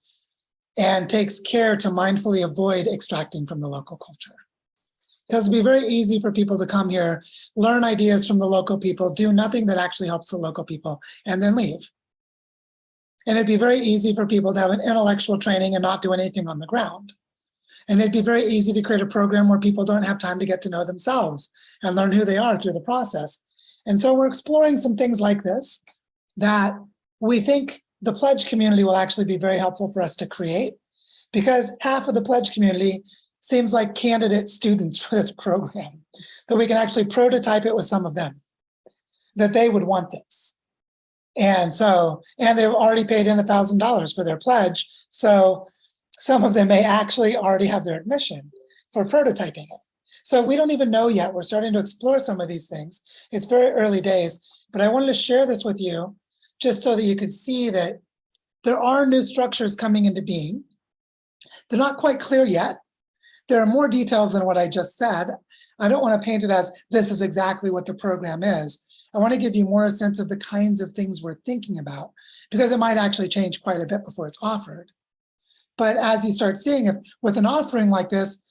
and takes care to mindfully avoid extracting from the local culture. Because it'd be very easy for people to come here, learn ideas from the local people, do nothing that actually helps the local people, and then leave. And it'd be very easy for people to have an intellectual training and not do anything on the ground. And it'd be very easy to create a program where people don't have time to get to know themselves and learn who they are through the process. And so we're exploring some things like this that we think the pledge community will actually be very helpful for us to create, because half of the pledge community seems like candidate students for this program, that we can actually prototype it with some of them, that they would want this. And so, and they've already paid in $1,000 for their pledge. So some of them may actually already have their admission for prototyping it. So we don't even know yet. We're starting to explore some of these things. It's very early days, but I wanted to share this with you just so that you could see that there are new structures coming into being. They're not quite clear yet. There are more details than what I just said. I don't want to paint it as this is exactly what the program is. I want to give you more a sense of the kinds of things we're thinking about, because it might actually change quite a bit before it's offered. But as you start seeing it with an offering like this,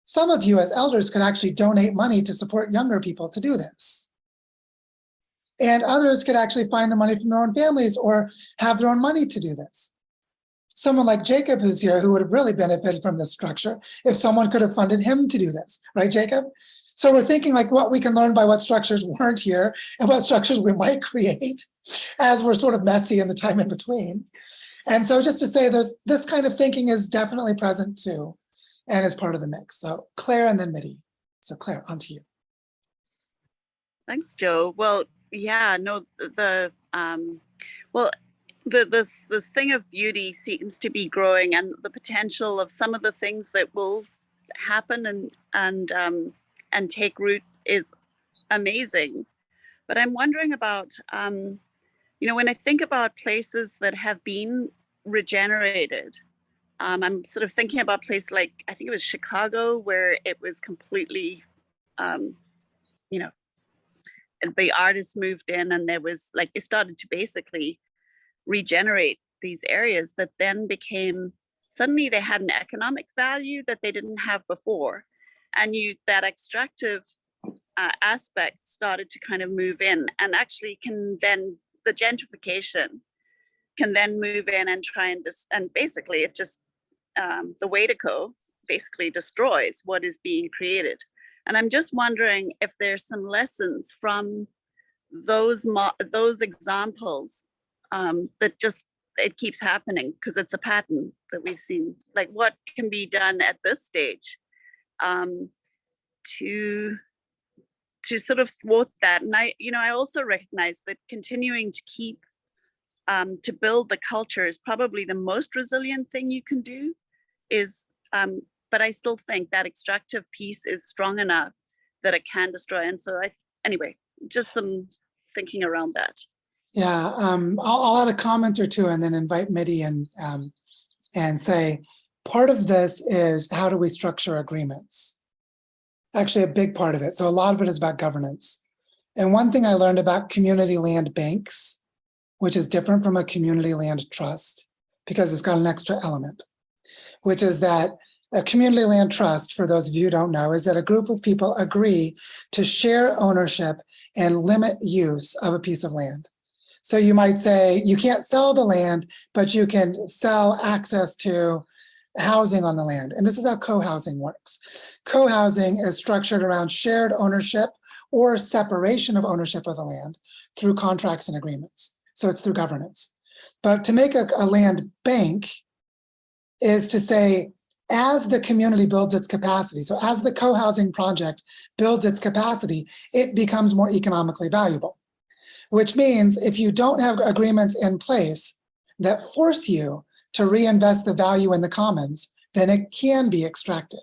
some of you as elders could actually donate money to support younger people to do this. And others could actually find the money from their own families or have their own money to do this. Someone like Jacob, who's here, who would have really benefited from this structure if someone could have funded him to do this, right, Jacob? So we're thinking like what we can learn by what structures weren't here and what structures we might create as we're sort of messy in the time in between. And so just to say, there's this kind of thinking is definitely present too, and is part of the mix. So Claire and then Mitty. So Claire, on to you. Thanks, Joe. Well, yeah, no, this thing of beauty seems to be growing, and the potential of some of the things that will happen and take root is amazing. But I'm wondering about, when I think about places that have been regenerated, I'm sort of thinking about places like, I think it was Chicago, where it was completely, the artists moved in, and there was like, it started to basically regenerate these areas that then became, suddenly they had an economic value that they didn't have before. And that extractive aspect started to kind of move in, and actually can then, the gentrification can then move in and try and basically it just, the way to go basically destroys what is being created. And I'm just wondering if there's some lessons from those examples that just, it keeps happening because it's a pattern that we've seen. Like what can be done at this stage to sort of thwart that. And I also recognize that continuing to keep to build the culture is probably the most resilient thing you can do. But I still think that extractive piece is strong enough that it can destroy. And so anyway, just some thinking around that. Yeah, I'll add a comment or two and then invite Mitty and say, part of this is how do we structure agreements? Actually, a big part of it. So a lot of it is about governance. And one thing I learned about community land banks, which is different from a community land trust, because it's got an extra element, which is that a community land trust, for those of you who don't know, is that a group of people agree to share ownership and limit use of a piece of land. So you might say you can't sell the land, but you can sell access to housing on the land. And this is how co-housing works. Co-housing is structured around shared ownership or separation of ownership of the land through contracts and agreements. So it's through governance. But to make a land bank is to say as the community builds its capacity, so as the co-housing project builds its capacity, it becomes more economically valuable, which means if you don't have agreements in place that force you to reinvest the value in the commons, then it can be extracted.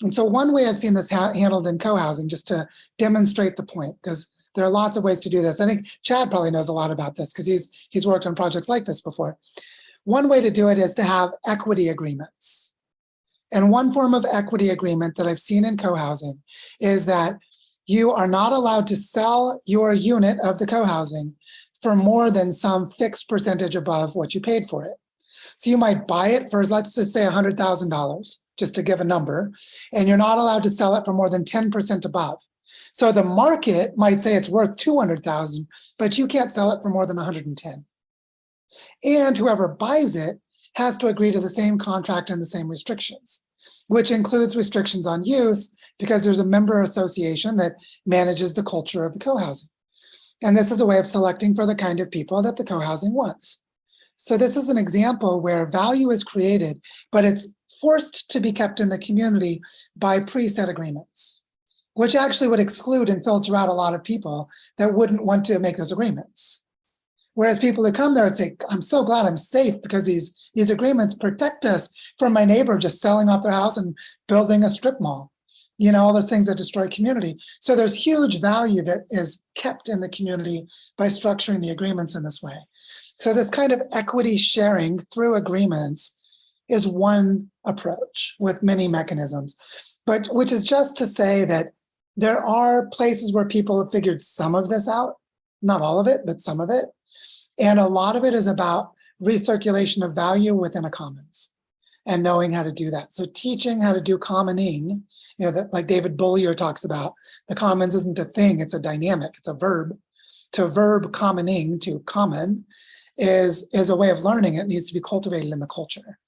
And so one way I've seen this handled in co-housing, just to demonstrate the point, because there are lots of ways to do this. I think Chad probably knows a lot about this because he's worked on projects like this before. One way to do it is to have equity agreements. And one form of equity agreement that I've seen in co-housing is that you are not allowed to sell your unit of the co-housing for more than some fixed percentage above what you paid for it. So you might buy it for, let's just say $100,000, just to give a number, and you're not allowed to sell it for more than 10% above. So the market might say it's worth 200,000, but you can't sell it for more than 110. And whoever buys it has to agree to the same contract and the same restrictions, which includes restrictions on use because there's a member association that manages the culture of the co-housing. And this is a way of selecting for the kind of people that the co-housing wants. So this is an example where value is created, but it's forced to be kept in the community by preset agreements, which actually would exclude and filter out a lot of people that wouldn't want to make those agreements. Whereas people who come there and say, I'm so glad I'm safe because these agreements protect us from my neighbor just selling off their house and building a strip mall, you know, all those things that destroy community. So there's huge value that is kept in the community by structuring the agreements in this way. So this kind of equity sharing through agreements is one approach with many mechanisms, but which is just to say that there are places where people have figured some of this out, not all of it, but some of it. And a lot of it is about recirculation of value within a commons and knowing how to do that. So teaching how to do commoning, you know, like David Bollier talks about, the commons isn't a thing, it's a dynamic, it's a verb. To verb commoning, to common, is a way of learning. It needs to be cultivated in the culture.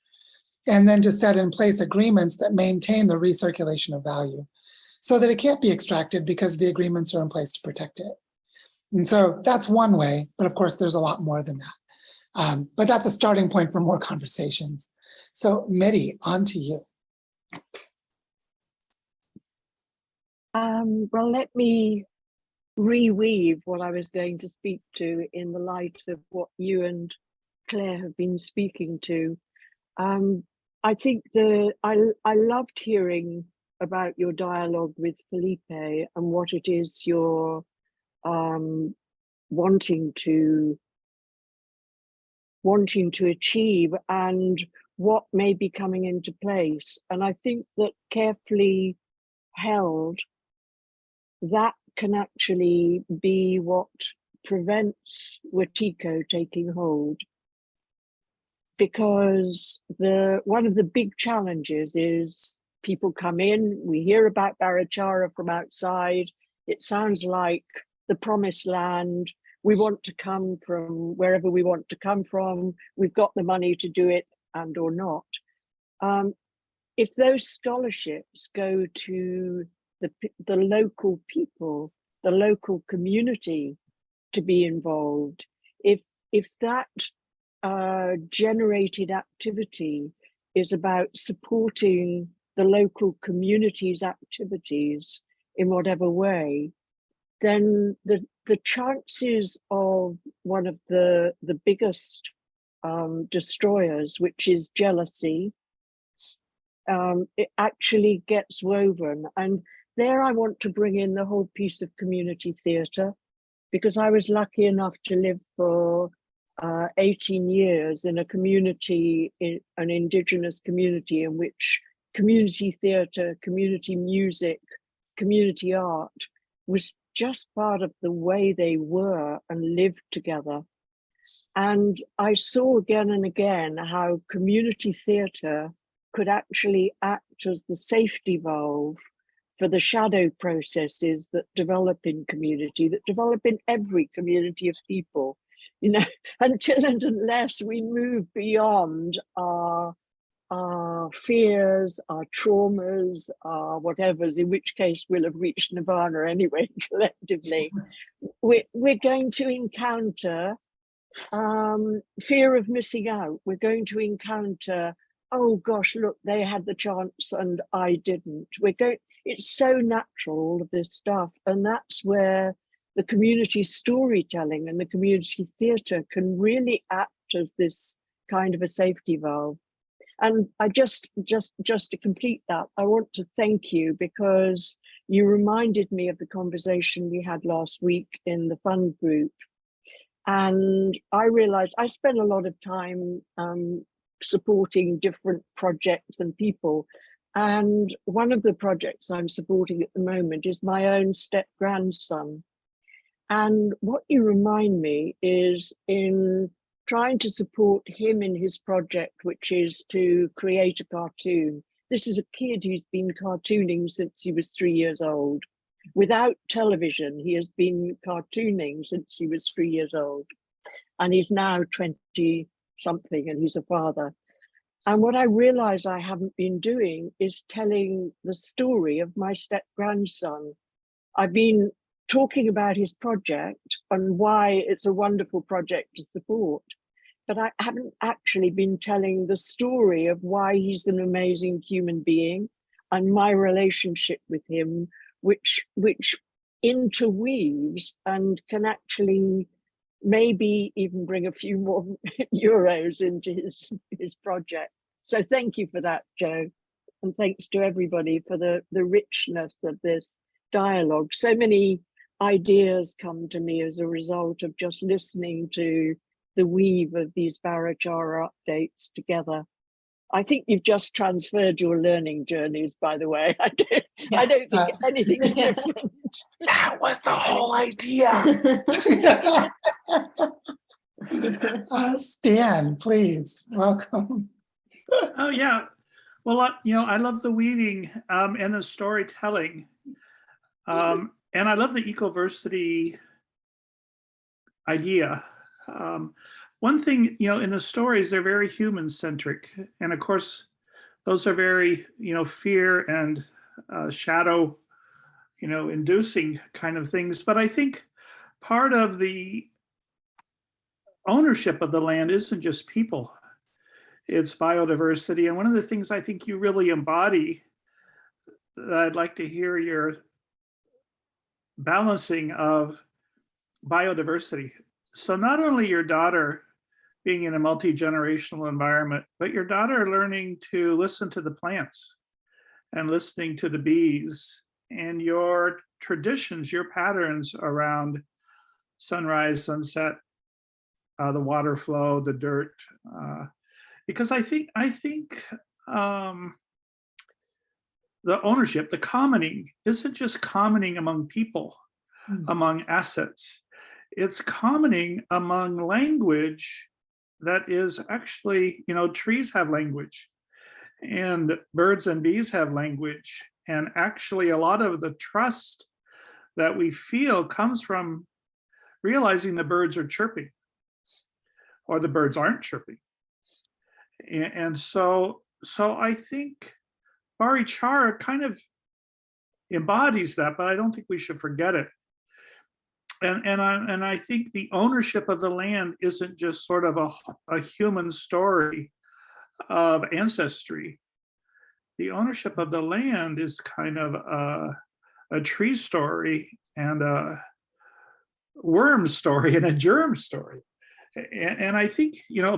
And then to set in place agreements that maintain the recirculation of value so that it can't be extracted because the agreements are in place to protect it. And so that's one way, but of course there's a lot more than that. But that's a starting point for more conversations. So Mehdi, on to you. Well, let me reweave what I was going to speak to in the light of what you and Claire have been speaking to. I think I loved hearing about your dialogue with Felipe and what it is you're wanting to achieve and what may be coming into place. And I think that carefully held, that can actually be what prevents Wetiko taking hold. Because one of the big challenges is people come in, we hear about Barichara from outside, it sounds like the promised land, we want to come from wherever we want to come from, we've got the money to do it and or not. If those scholarships go to the local people, the local community to be involved, if that generated activity is about supporting the local community's activities in whatever way, then the chances of one of the biggest destroyers, which is jealousy, it actually gets woven. And there I want to bring in the whole piece of community theatre, because I was lucky enough to live for 18 years in a community, in an indigenous community in which community theatre, community music, community art was just part of the way they were and lived together. And I saw again and again how community theatre could actually act as the safety valve for the shadow processes that develop in community, that develop in every community of people, you know, until and unless we move beyond our fears, our traumas, our whatevers, in which case we'll have reached nirvana anyway, collectively. We're going to encounter fear of missing out. We're going to encounter oh gosh, look, they had the chance and I didn't. It's so natural, all of this stuff. And that's where the community storytelling and the community theatre can really act as this kind of a safety valve. And I just to complete that, I want to thank you, because you reminded me of the conversation we had last week in the fund group. And I realized I spent a lot of time supporting different projects and people. And one of the projects I'm supporting at the moment is my own step-grandson. And what you remind me is, in trying to support him in his project, which is to create a cartoon. This is a kid who's been cartooning since he was 3 years old. Without television, he has been cartooning since he was 3 years old. And he's now 20 something, and he's a father. And what I realize I haven't been doing is telling the story of my step-grandson. I've been talking about his project and why it's a wonderful project to support, but I haven't actually been telling the story of why he's an amazing human being and my relationship with him, which interweaves and can actually maybe even bring a few more euros into his project. So thank you for that, Joe. And thanks to everybody for the richness of this dialogue. So many ideas come to me as a result of just listening to the weave of these Barichara updates together. I think you've just transferred your learning journeys, by the way. I don't think anything's different. That was the whole idea. Stan, please, welcome. Oh yeah, well, I love the weaving and the storytelling, and I love the Ecoversity idea. One thing, in the stories, they're very human-centric, and of course, those are very, fear and shadow, inducing kind of things. But I think part of the ownership of the land isn't just people. It's biodiversity. And one of the things I think you really embody, that I'd like to hear your balancing of biodiversity. So not only your daughter being in a multi-generational environment, but your daughter learning to listen to the plants and listening to the bees, and your traditions, your patterns around sunrise, sunset, the water flow, the dirt, because I think the ownership, the commoning, isn't just commoning among people, among assets. It's commoning among language that is actually, trees have language, and birds and bees have language. And actually, a lot of the trust that we feel comes from realizing the birds are chirping, or the birds aren't chirping. And so I think Barichara kind of embodies that, but I don't think we should forget it. And I think the ownership of the land isn't just sort of a human story of ancestry. The ownership of the land is kind of a tree story, and a worm story, and a germ story. And I think,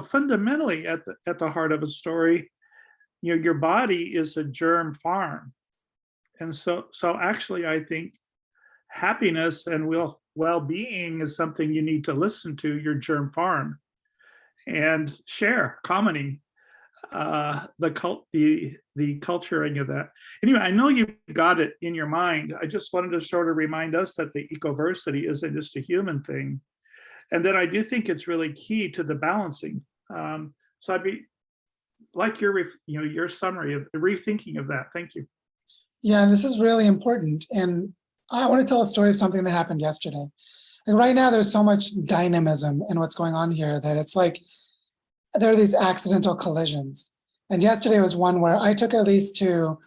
fundamentally at the heart of a story, your body is a germ farm. And so actually, I think happiness and well-being is something you need to listen to your germ farm and share, commenting the culturing of that. Anyway, I know you got it in your mind. I just wanted to sort of remind us that the Ecoversity isn't just a human thing. And then I do think it's really key to the balancing. So I'd be like your summary of the rethinking of that. Thank you. Yeah, this is really important. And I want to tell a story of something that happened yesterday. And right now there's so much dynamism in what's going on here that it's like there are these accidental collisions. And yesterday was one where I took Elise to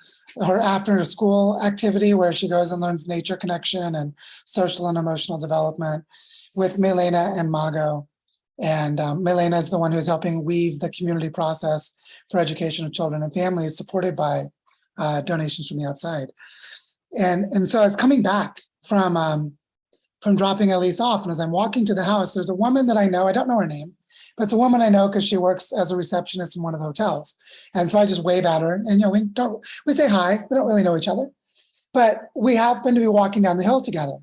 her after school activity where she goes and learns nature connection and social and emotional development with Milena and Mago. And Milena is the one who's helping weave the community process for education of children and families, supported by donations from the outside. And so I was coming back from dropping Elise off, and as I'm walking to the house, there's a woman that I know. I don't know her name, but it's a woman I know because she works as a receptionist in one of the hotels. And so I just wave at her, and we say hi. We don't really know each other, but we happen to be walking down the hill together.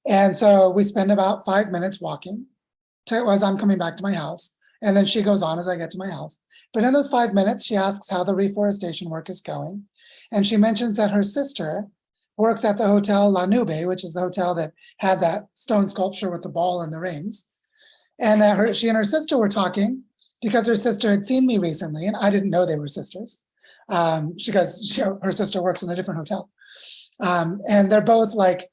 And so we spend about 5 minutes walking as I'm coming back to my house. And then she goes on as I get to my house. But in those 5 minutes, she asks how the reforestation work is going. And she mentions that her sister works at the Hotel La Nube, which is the hotel that had that stone sculpture with the ball and the rings. And that she and her sister were talking because her sister had seen me recently, and I didn't know they were sisters because her sister works in a different hotel. And they're both like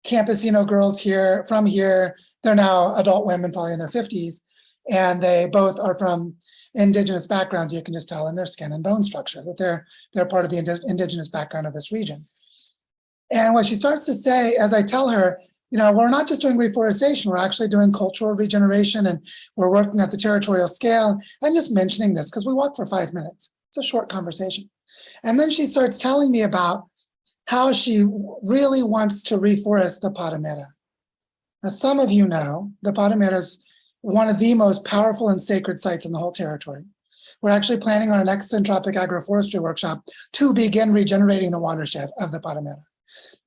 campesino girls here from here. They're now adult women, probably in their 50s. And they both are from indigenous backgrounds. You can just tell in their skin and bone structure that they're part of the indigenous background of this region. And what she starts to say, as I tell her, we're not just doing reforestation, we're actually doing cultural regeneration, and we're working at the territorial scale. I'm just mentioning this because we walked for 5 minutes. It's a short conversation. And then she starts telling me about how she really wants to reforest the Paramera. Now, some of you know the Paramera is one of the most powerful and sacred sites in the whole territory. We're actually planning on our next Syntropic Agroforestry workshop to begin regenerating the watershed of the Paramera.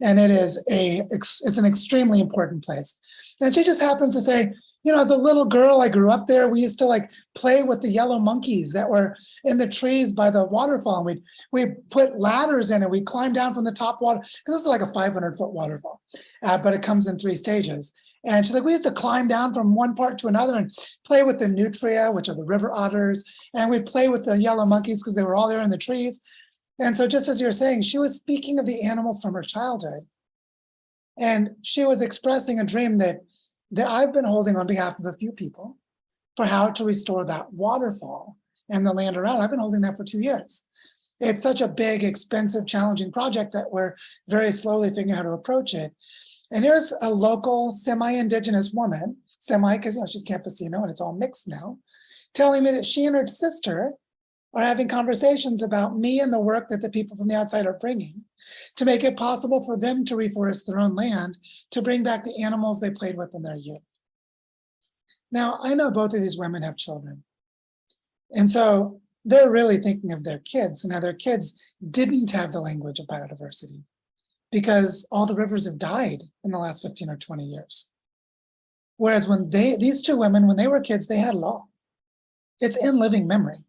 And it's an extremely important place. And she just happens to say, as a little girl, I grew up there. We used to play with the yellow monkeys that were in the trees by the waterfall. And we'd put ladders in and we'd climb down from the top water, because this is like a 500-foot waterfall, but it comes in 3 stages. And she's like, we used to climb down from one part to another and play with the nutria, which are the river otters. And we'd play with the yellow monkeys because they were all there in the trees. And so just as you're saying, she was speaking of the animals from her childhood. And she was expressing a dream that I've been holding on behalf of a few people for how to restore that waterfall and the land around. I've been holding that for 2 years. It's such a big, expensive, challenging project that we're very slowly figuring out how to approach it. And here's a local semi-indigenous woman, because she's campesino and it's all mixed now, telling me that she and her sister are having conversations about me and the work that the people from the outside are bringing to make it possible for them to reforest their own land, to bring back the animals they played with in their youth. Now, I know both of these women have children. And so they're really thinking of their kids and how their kids didn't have the language of biodiversity because all the rivers have died in the last 15 or 20 years. Whereas when these two women, when they were kids, they had law. It's in living memory.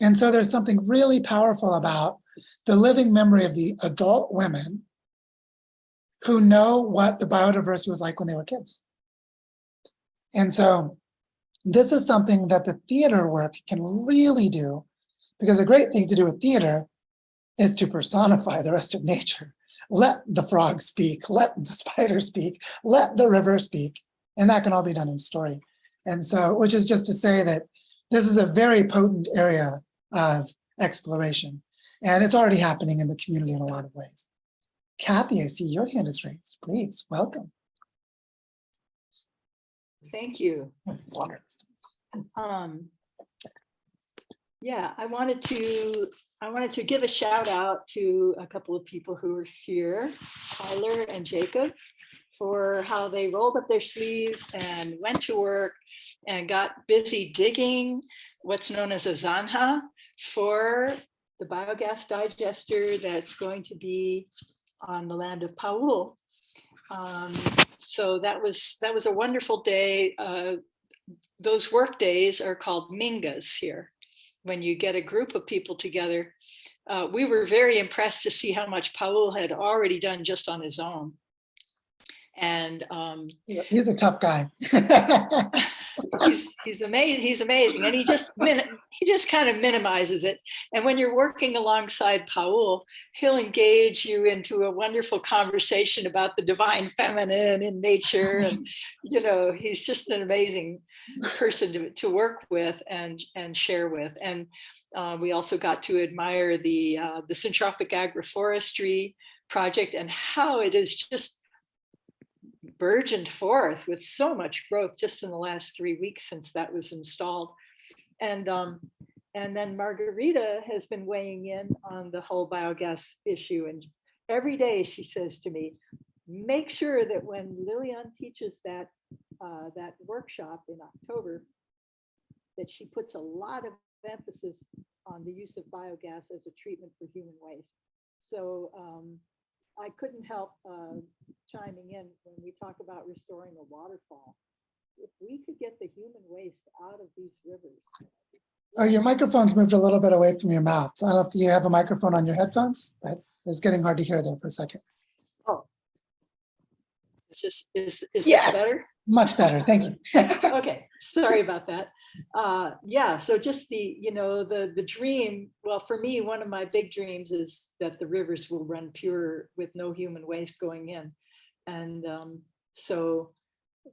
And so there's something really powerful about the living memory of the adult women who know what the biodiversity was like when they were kids. And so this is something that the theater work can really do, because a great thing to do with theater is to personify the rest of nature. Let the frog speak, let the spider speak, let the river speak, and that can all be done in story. And so, which is just to say that this is a very potent area of exploration, and it's already happening in the community in a lot of ways. Kathy, I see your hand is raised. Please, welcome. Thank you. Yeah, I wanted to give a shout out to a couple of people who are here, Tyler and Jacob, for how they rolled up their sleeves and went to work and got busy digging what's known as a zanja for the biogas digester that's going to be on the land of Paul. So that was a wonderful day. Those work days are called mingas here. When you get a group of people together, we were very impressed to see how much Paul had already done just on his own. And he's a tough guy. he's amazing. He's amazing, and he just kind of minimizes it. And when you're working alongside Paul, he'll engage you into a wonderful conversation about the divine feminine in nature, and he's just an amazing person to work with and share with. And we also got to admire the Syntropic Agroforestry project and how it is just burgeoned forth with so much growth just in the last 3 weeks since that was installed. And then Margarita has been weighing in on the whole biogas issue. And every day she says to me, make sure that when Lilian teaches that workshop in October, that she puts a lot of emphasis on the use of biogas as a treatment for human waste. So I couldn't help chiming in when we talk about restoring a waterfall. If we could get the human waste out of these rivers. Oh, your microphone's moved a little bit away from your mouth. So I don't know if you have a microphone on your headphones, but it's getting hard to hear there for a second. Oh, is this better? Much better, thank you. Okay, sorry about that. Yeah, so just the dream, well, for me, one of my big dreams is that the rivers will run pure with no human waste going in. And so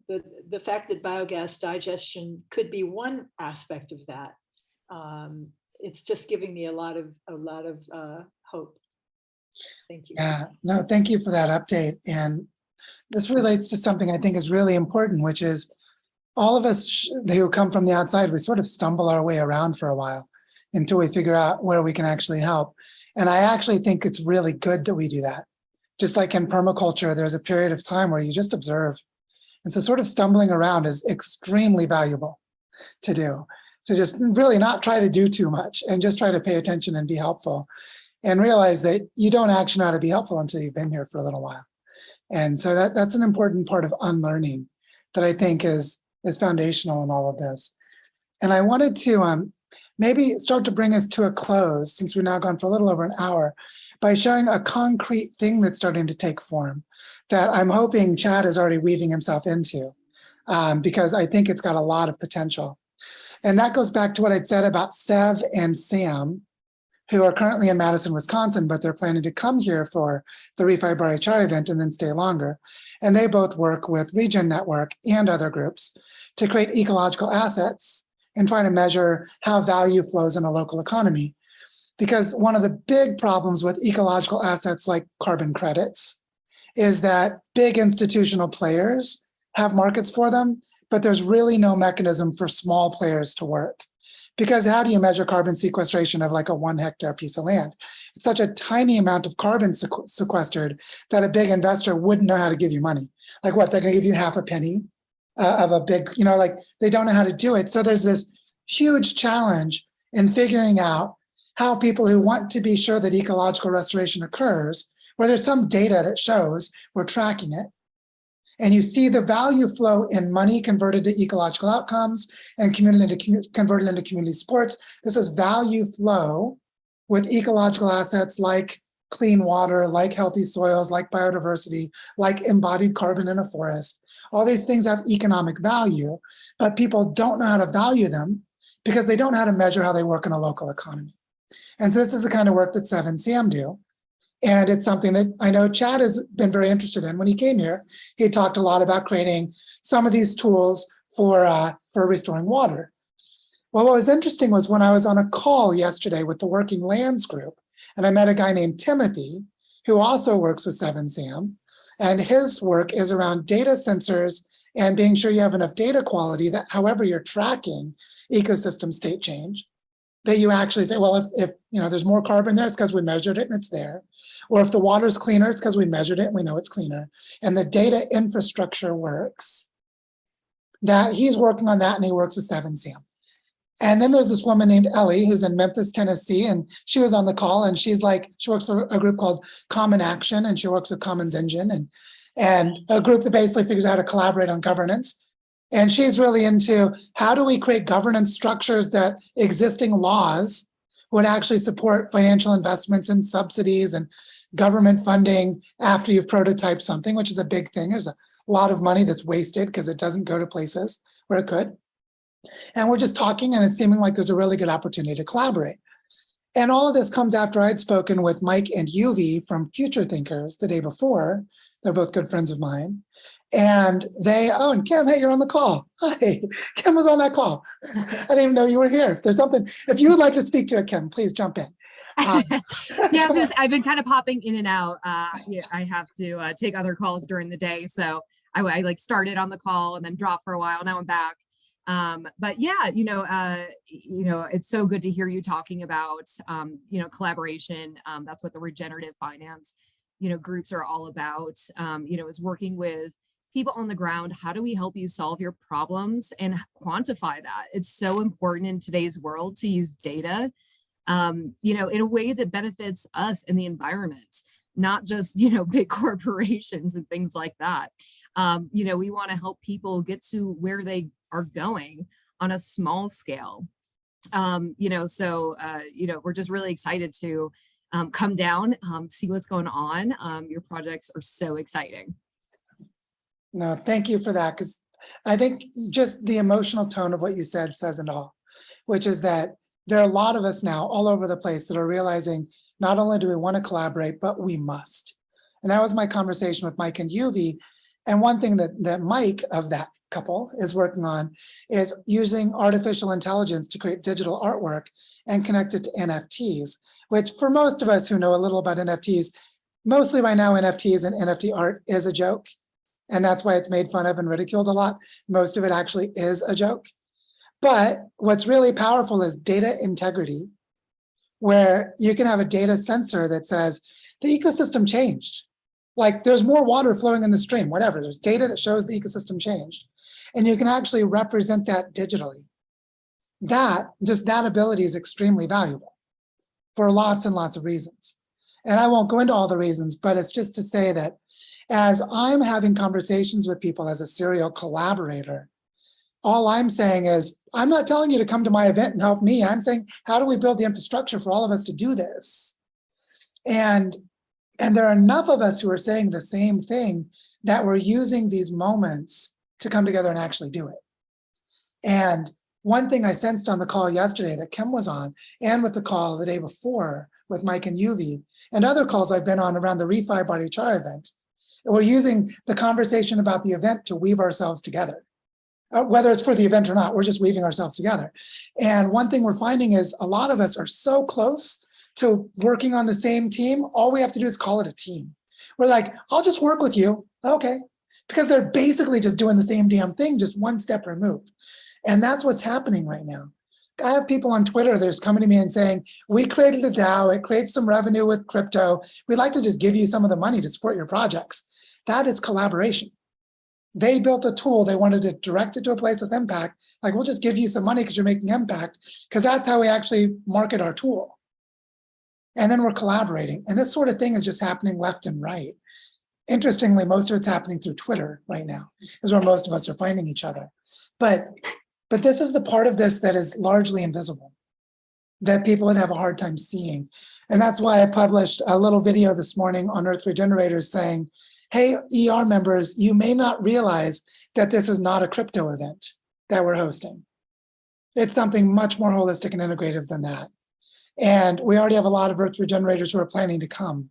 the fact that biogas digestion could be one aspect of that, it's just giving me a lot of hope. Thank you. Yeah, no, thank you for that update. And this relates to something I think is really important, which is all of us who come from the outside, we sort of stumble our way around for a while until we figure out where we can actually help. And I actually think it's really good that we do that. Just like in permaculture, there's a period of time where you just observe. And so sort of stumbling around is extremely valuable to do, to just really not try to do too much and just try to pay attention and be helpful and realize that you don't actually know how to be helpful until you've been here for a little while. And so that's an important part of unlearning that I think is foundational in all of this. And I wanted to maybe start to bring us to a close, since we've now gone for a little over an hour, by showing a concrete thing that's starting to take form that I'm hoping Chad is already weaving himself into, because I think it's got a lot of potential. And that goes back to what I'd said about Sev and Sam, who are currently in Madison, Wisconsin, but they're planning to come here for the Refi Barichara event and then stay longer. And they both work with Regen Network and other groups to create ecological assets and try to measure how value flows in a local economy. Because one of the big problems with ecological assets like carbon credits is that big institutional players have markets for them, but there's really no mechanism for small players to work. Because how do you measure carbon sequestration of like a 1 hectare piece of land? It's such a tiny amount of carbon sequestered that a big investor wouldn't know how to give you money. Like what, they're gonna give you half a penny of a big, like they don't know how to do it. So there's this huge challenge in figuring out how people who want to be sure that ecological restoration occurs, where there's some data that shows we're tracking it, and you see the value flow in money converted to ecological outcomes and converted into community supports. This is value flow with ecological assets like clean water, like healthy soils, like biodiversity, like embodied carbon in a forest. All these things have economic value, but people don't know how to value them because they don't know how to measure how they work in a local economy. And so this is the kind of work that Sev and Sam do. And it's something that I know Chad has been very interested in. When he came here, he talked a lot about creating some of these tools for restoring water. Well, what was interesting was when I was on a call yesterday with the Working Lands Group, and I met a guy named Timothy, who also works with Sev and Sam, and his work is around data sensors and being sure you have enough data quality that however you're tracking ecosystem state change, that you actually say, well, if there's more carbon there, it's because we measured it and it's there. Or if the water's cleaner, it's because we measured it and we know it's cleaner. And the data infrastructure works. That he's working on that and he works with Sev and Sam. And then there's this woman named Ellie who's in Memphis, Tennessee, and she was on the call and she works for a group called Common Action and she works with Commons Engine and a group that basically figures out how to collaborate on governance. And she's really into how do we create governance structures that existing laws would actually support financial investments and subsidies and government funding after you've prototyped something, which is a big thing. There's a lot of money that's wasted because it doesn't go to places where it could. And we're just talking and it's seeming like there's a really good opportunity to collaborate. And all of this comes after I'd spoken with Mike and Yuvi from Future Thinkers the day before. They're both good friends of mine. And and Kim, hey, you're on the call. Hi, Kim was on that call. I didn't even know you were here. If there's something, if you would like to speak to it, Kim, please jump in. Yeah, I've been kind of popping in and out. I have to take other calls during the day. So I like started on the call and then dropped for a while. Now I'm back. But yeah, it's so good to hear you talking about, collaboration. That's what the regenerative finance, groups are all about, is working with people on the ground. How do we help you solve your problems and quantify that? It's so important in today's world to use data, in a way that benefits us and the environment, not just, big corporations and things like that. We want to help people get to where they are going on a small scale. We're just really excited to come down, see what's going on. Your projects are so exciting. No, thank you for that, because I think just the emotional tone of what you said says it all, which is that there are a lot of us now all over the place that are realizing not only do we want to collaborate, but we must. And that was my conversation with Mike and Yuvi. And one thing that Mike of that couple is working on is using artificial intelligence to create digital artwork and connect it to NFTs, which for most of us who know a little about NFTs, mostly right now NFTs and NFT art is a joke. And that's why it's made fun of and ridiculed a lot. Most of it actually is a joke. But what's really powerful is data integrity, where you can have a data sensor that says the ecosystem changed. Like there's more water flowing in the stream, whatever. There's data that shows the ecosystem changed. And you can actually represent that digitally. That ability is extremely valuable for lots and lots of reasons. And I won't go into all the reasons, but it's just to say that as I'm having conversations with people as a serial collaborator, all I'm saying is, I'm not telling you to come to my event and help me. I'm saying, how do we build the infrastructure for all of us to do this? And there are enough of us who are saying the same thing that we're using these moments to come together and actually do it. And one thing I sensed on the call yesterday that Kim was on, and with the call the day before with Mike and Yuvi, and other calls I've been on around the Refi Barichara event, we're using the conversation about the event to weave ourselves together. Whether it's for the event or not, we're just weaving ourselves together. And one thing we're finding is a lot of us are so close to working on the same team, all we have to do is call it a team. We're like, I'll just work with you. Okay. Because they're basically just doing the same damn thing, just one step removed. And that's what's happening right now. I have people on Twitter that's coming to me and saying, we created a DAO, it creates some revenue with crypto. We'd like to just give you some of the money to support your projects. That is collaboration. They built a tool, they wanted to direct it to a place with impact. Like, we'll just give you some money because you're making impact, because that's how we actually market our tool. And then we're collaborating. And this sort of thing is just happening left and right. Interestingly, most of it's happening through Twitter right now, is where most of us are finding each other. But this is the part of this that is largely invisible, that people would have a hard time seeing. And that's why I published a little video this morning on Earth Regenerators saying, hey, ER members, you may not realize that this is not a crypto event that we're hosting. It's something much more holistic and integrative than that. And we already have a lot of Earth Regenerators who are planning to come.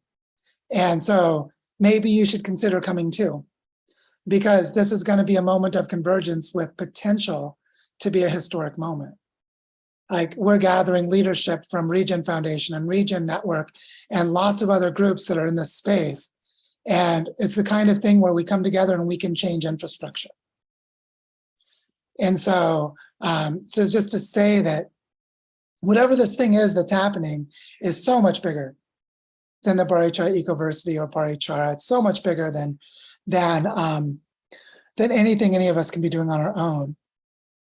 And so maybe you should consider coming too, because this is going to be a moment of convergence with potential to be a historic moment. Like, we're gathering leadership from Regen Foundation and Regen Network and lots of other groups that are in this space. And it's the kind of thing where we come together and we can change infrastructure. And so just to say that whatever this thing is that's happening is so much bigger than the Barichara Ecoversity or Barichara. It's so much bigger than anything any of us can be doing on our own.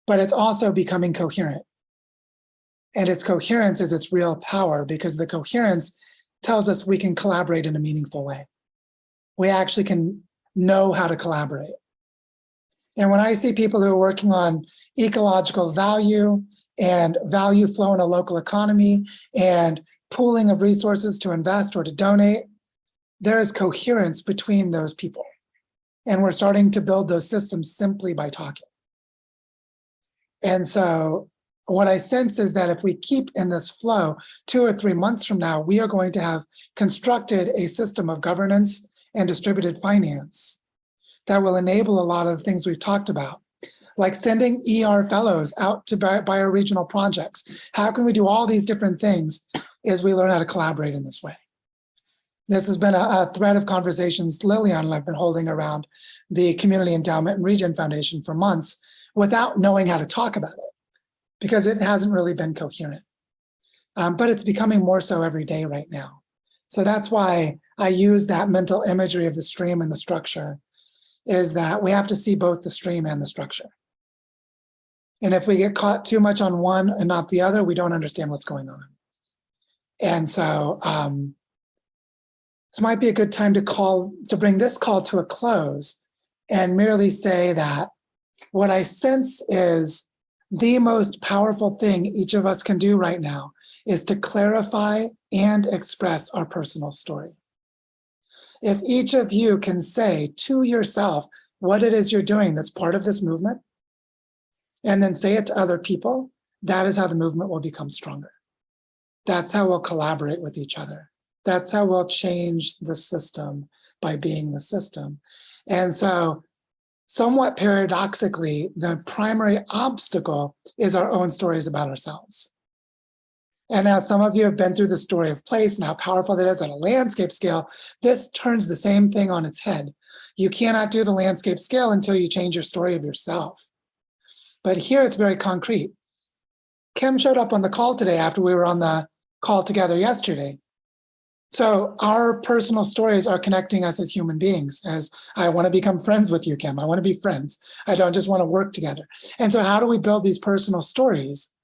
But it's also becoming coherent. And its coherence is its real power, because the coherence tells us we can collaborate in a meaningful way. We actually can know how to collaborate. And when I see people who are working on ecological value and value flow in a local economy and pooling of resources to invest or to donate, there is coherence between those people. And we're starting to build those systems simply by talking. And so what I sense is that if we keep in this flow, 2 or 3 months from now, we are going to have constructed a system of governance and distributed finance that will enable a lot of the things we've talked about, like sending ER fellows out to bioregional projects. How can we do all these different things as we learn how to collaborate in this way? This has been a thread of conversations Lillian and I've been holding around the Community Endowment and Regen Foundation for months without knowing how to talk about it, because it hasn't really been coherent. But it's becoming more so every day right now. So that's why I use that mental imagery of the stream and the structure, is that we have to see both the stream and the structure. And if we get caught too much on one and not the other, we don't understand what's going on. And so this might be a good time to bring this call to a close and merely say that what I sense is the most powerful thing each of us can do right now is to clarify and express our personal story. If each of you can say to yourself what it is you're doing that's part of this movement, and then say it to other people, that is how the movement will become stronger. That's how we'll collaborate with each other. That's how we'll change the system by being the system. And so, somewhat paradoxically, the primary obstacle is our own stories about ourselves. And now some of you have been through the story of place and how powerful that is at a landscape scale. This turns the same thing on its head. You cannot do the landscape scale until you change your story of yourself. But here it's very concrete. Kim showed up on the call today after we were on the call together yesterday. So our personal stories are connecting us as human beings, as I want to become friends with you, Kim. I want to be friends. I don't just want to work together. And so how do we build these personal stories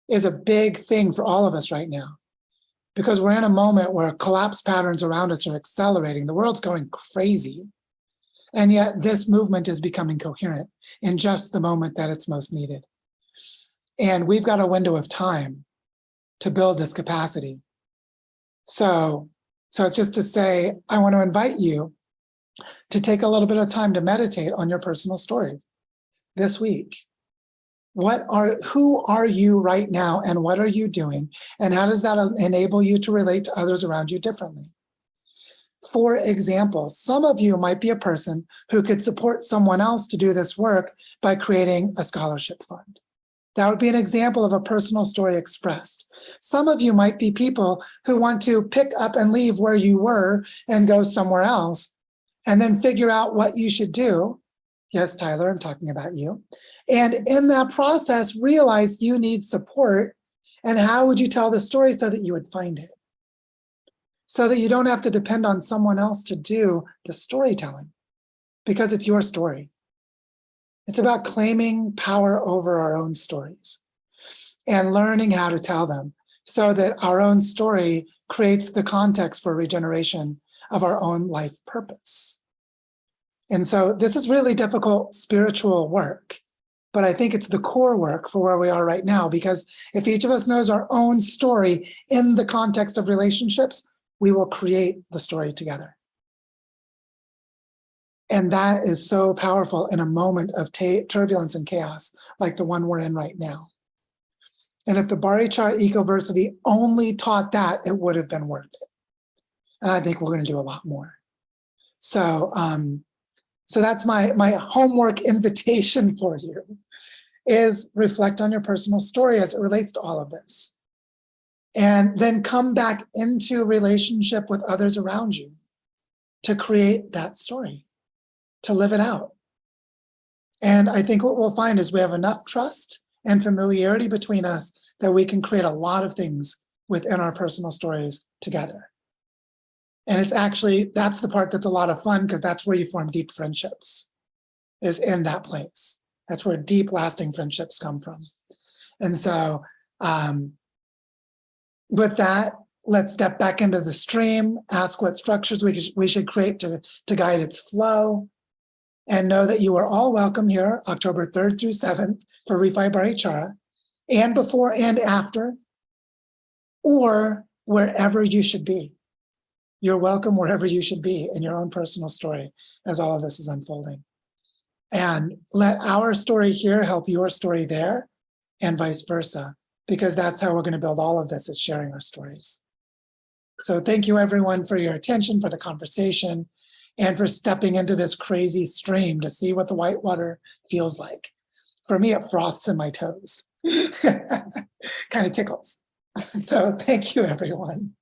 is a big thing for all of us right now, because we're in a moment where collapse patterns around us are accelerating. The world's going crazy. And yet this movement is becoming coherent in just the moment that it's most needed. And we've got a window of time to build this capacity. So it's just to say, I want to invite you to take a little bit of time to meditate on your personal story this week. Who are you right now, and what are you doing? And how does that enable you to relate to others around you differently? For example, some of you might be a person who could support someone else to do this work by creating a scholarship fund. That would be an example of a personal story expressed. Some of you might be people who want to pick up and leave where you were and go somewhere else, and then figure out what you should do. Yes, Tyler, I'm talking about you. And in that process, realize you need support. And how would you tell the story so that you would find it? So that you don't have to depend on someone else to do the storytelling, because it's your story. It's about claiming power over our own stories and learning how to tell them so that our own story creates the context for regeneration of our own life purpose. And so this is really difficult spiritual work, but I think it's the core work for where we are right now, because if each of us knows our own story in the context of relationships, we will create the story together. And that is so powerful in a moment of turbulence and chaos like the one we're in right now. And if the Barichara Ecoversity only taught that, it would have been worth it. And I think we're going to do a lot more. So that's my homework invitation for you, is reflect on your personal story as it relates to all of this. And then come back into relationship with others around you to create that story, to live it out. And I think what we'll find is we have enough trust and familiarity between us that we can create a lot of things within our personal stories together. And it's actually, that's the part that's a lot of fun, because that's where you form deep friendships, is in that place. That's where deep, lasting friendships come from. And so with that, let's step back into the stream, ask what structures we should create to guide its flow, and know that you are all welcome here October 3rd through 7th for Refi Barichara, and before and after, or wherever you should be. You're welcome wherever you should be in your own personal story as all of this is unfolding. And let our story here help your story there, and vice versa, because that's how we're going to build all of this, is sharing our stories. So thank you everyone for your attention, for the conversation, and for stepping into this crazy stream to see what the white water feels like. For me, it froths in my toes. Kind of tickles. So thank you, everyone.